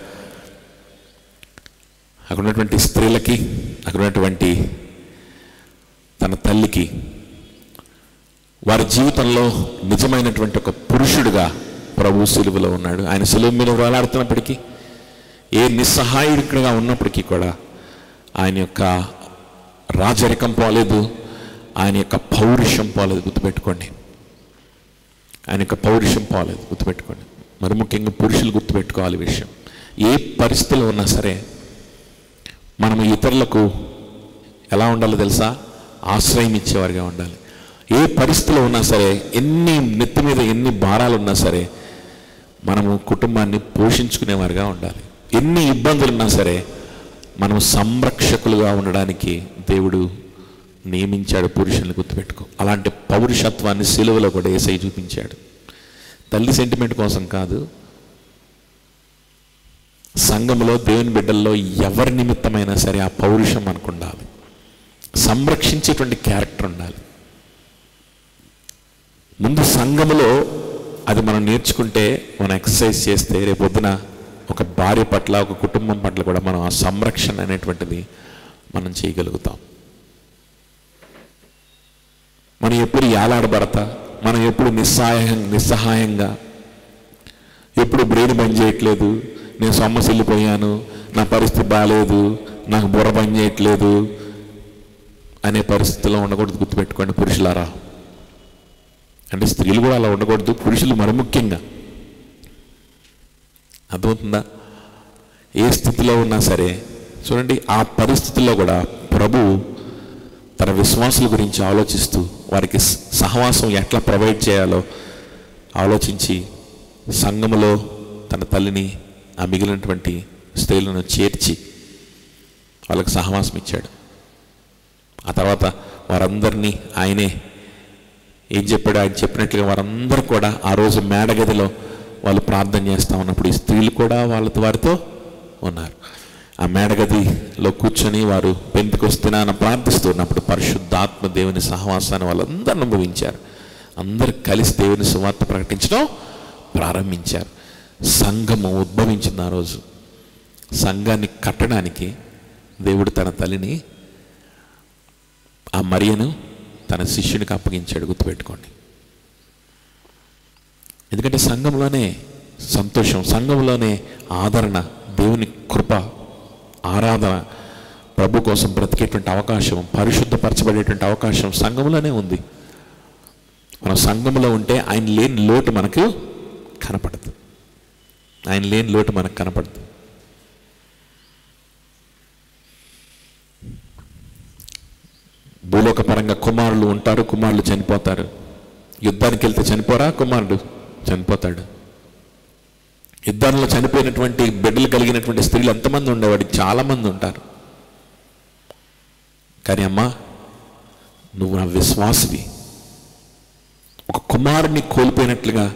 అక్కడ ఉన్నటువంటి స్త్రీలకి, అక్కడ ఉన్నటువంటి తన తల్లికి వారి జీవితంలో నిజమైనటువంటి ఒక పురుషుడుగా ప్రభు సిలువలో ఉన్నాడు. ఆయన సిలువ మీద వేలాడుతున్నప్పటికీ, ఏ నిస్సహాయుడిగా ఉన్నప్పటికీ కూడా ఆయన యొక్క రాజరికం పోలేదు, ఆయన యొక్క పౌరుషం పోలేదు. గుర్తుపెట్టుకోండి, ఆయన యొక్క పౌరుషం పోలేదు. గుర్తుపెట్టుకోండి. మరి ముఖ్యంగా పురుషులు గుర్తుపెట్టుకోవాలి విషయం. ఏ పరిస్థితిలో ఉన్నా సరే మనము ఇతరులకు ఎలా ఉండాలో తెలుసా? ఆశ్రయం ఇచ్చేవారిగా ఉండాలి. ఏ పరిస్థితిలో ఉన్నా సరే, ఎన్ని నెత్తి మీద ఎన్ని భారాలు ఉన్నా సరే మనము కుటుంబాన్ని పోషించుకునేవారిగా ఉండాలి. ఎన్ని ఇబ్బందులు ఉన్నా సరే మనం సంరక్షకులుగా ఉండడానికి దేవుడు నియమించాడు పురుషుల్ని. గుర్తుపెట్టుకో. అలాంటి పౌరుషత్వాన్ని సిలువలో కూడా యేసయ్య చూపించాడు. తల్లి సెంటిమెంట్ కోసం కాదు, సంఘంలో దేవుని బిడ్డల్లో ఎవరి నిమిత్తమైనా సరే ఆ పౌరుషం మనకు ఉండాలి. సంరక్షించేటువంటి క్యారెక్టర్ ఉండాలి. ముందు సంఘములో అది మనం నేర్చుకుంటే, మనం ఎక్సర్సైజ్ చేస్తే రేపొద్దున ఒక భార్య పట్ల, ఒక కుటుంబం పట్ల కూడా మనం ఆ సంరక్షణ అనేటువంటిది మనం చేయగలుగుతాం. మనం ఎప్పుడు యాలాడబడతా, మనం ఎప్పుడు నిస్సహాయంగా, ఎప్పుడు బ్రెయిన్ పని చేయట్లేదు, నేను సొమ్మసిల్లిపోయాను, నా పరిస్థితి బాగాలేదు, నాకు బుర్ర పని చేయట్లేదు అనే పరిస్థితిలో ఉండకూడదు. గుర్తుపెట్టుకోండి పురుషులారా. అంటే స్త్రీలు కూడా అలా ఉండకూడదు, పురుషులు మరి ముఖ్యంగా. అర్థమవుతుందా? ఏ స్థితిలో ఉన్నా సరే చూడండి, ఆ పరిస్థితుల్లో కూడా ప్రభు తన విశ్వాసుల గురించి ఆలోచిస్తూ వారికి సహవాసం ఎట్లా ప్రొవైడ్ చేయాలో ఆలోచించి సంఘములో తన తల్లిని, ఆ మిగిలినటువంటి స్త్రీలను చేర్చి వాళ్ళకి సహవాసం ఇచ్చాడు. ఆ తర్వాత వారందరినీ ఆయనే ఏం చెప్పాడు? ఆయన చెప్పినట్లుగా వారందరూ కూడా ఆ రోజు మేడగదిలో వాళ్ళు ప్రార్థన చేస్తూ ఉన్నప్పుడు ఈ స్త్రీలు కూడా వారితో ఉన్నారు. ఆ మేడగదిలో కూర్చొని వారు పెంతెకొస్తేనని ప్రార్థిస్తున్నప్పుడు పరిశుద్ధాత్మ దేవుని సహవాసాన్ని వాళ్ళందరూ అనుభవించారు. అందరూ కలిసి దేవుని సువార్త ప్రకటించడం ప్రారంభించారు. సంఘము ఉద్భవించింది ఆ రోజు. సంఘాన్ని కట్టడానికి దేవుడు తన తల్లిని, ఆ మరియను తన శిష్యునికి అప్పగించాడు. గుర్తుపెట్టుకోండి. ఎందుకంటే సంఘంలోనే సంతోషం, సంఘంలోనే ఆదరణ, దేవుని కృప, ఆరాధన, ప్రభు కోసం బ్రతికేటువంటి అవకాశం, పరిశుద్ధపరచబడేటువంటి అవకాశం సంఘంలోనే ఉంది. మనం సంఘంలో ఉంటే ఆయన లేని లోటు మనకు కనపడదు. ఆయన లేని లోటు మనకు కనపడదు. భూలోక పరంగా కుమారులు ఉంటారు, కుమారులు చనిపోతారు. యుద్ధానికి వెళ్తే చనిపోరా? కుమారుడు చనిపోతాడు. యుద్ధంలో చనిపోయినటువంటి బిడ్డలు కలిగినటువంటి స్త్రీలు ఎంతమంది ఉండేవాడు? చాలామంది ఉంటారు. కానీ అమ్మా, నువ్వు నా విశ్వాసివి. ఒక కుమారుడిని కోల్పోయినట్లుగా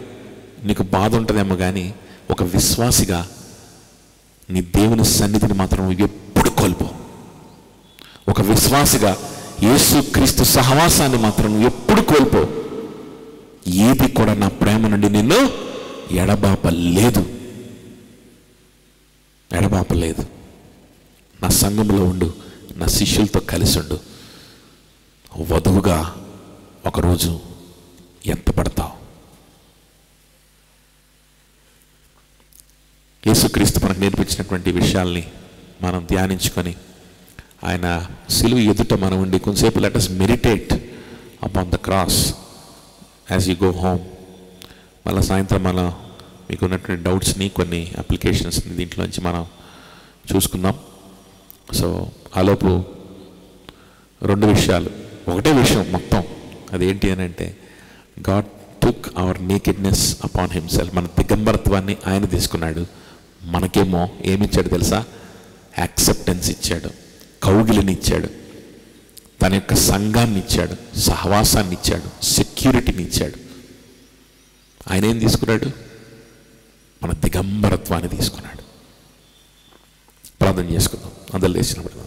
నీకు బాధ ఉంటుందేమో, కానీ ఒక విశ్వాసిగా నీ దేవుని సన్నిధిని మాత్రం ఎప్పుడు కోల్పో. ఒక విశ్వాసిగా యేసుక్రీస్తు సహవాసాన్ని మాత్రం ఎప్పుడు కోల్పో. ఏది కూడా నా ప్రేమ నుండి నిన్ను ఎడబాపలేదు. నా సంఘంలో ఉండు, నా శిష్యులతో కలిసి ఉండు. వధువుగా ఒకరోజు ఎత్తపడతావు. యేసుక్రీస్తు మనకు నేర్పించినటువంటి విషయాల్ని మనం ధ్యానించుకొని ఆయన సిలువ ఎదుట మనం ఉండి కొంతసేపు let us meditate upon the cross as you go home. మళ్ళీ సాయంత్రం మనం మీకు ఉన్నటువంటి డౌట్స్ని, కొన్ని అప్లికేషన్స్ని దీంట్లోంచి మనం చూసుకుందాం. సో ఆలోపు 2 విషయాలు. ఒకటే విషయం మొత్తం, అదేంటి అని అంటే God took our nakedness upon himself. మన దిగంబరత్వాన్ని ఆయన తీసుకున్నాడు. మనకేమో ఏమిచ్చాడు తెలుసా? యాక్సెప్టెన్స్ ఇచ్చాడు, కౌగిలిని ఇచ్చాడు, తన యొక్క సంఘాన్ని ఇచ్చాడు, సహవాసాన్ని ఇచ్చాడు, సెక్యూరిటీని ఇచ్చాడు. ఆయన ఏం తీసుకున్నాడు? మన దిగంబరత్వాన్ని తీసుకున్నాడు. ప్రార్థన చేసుకుందాం. అందరు లేచినప్పుడు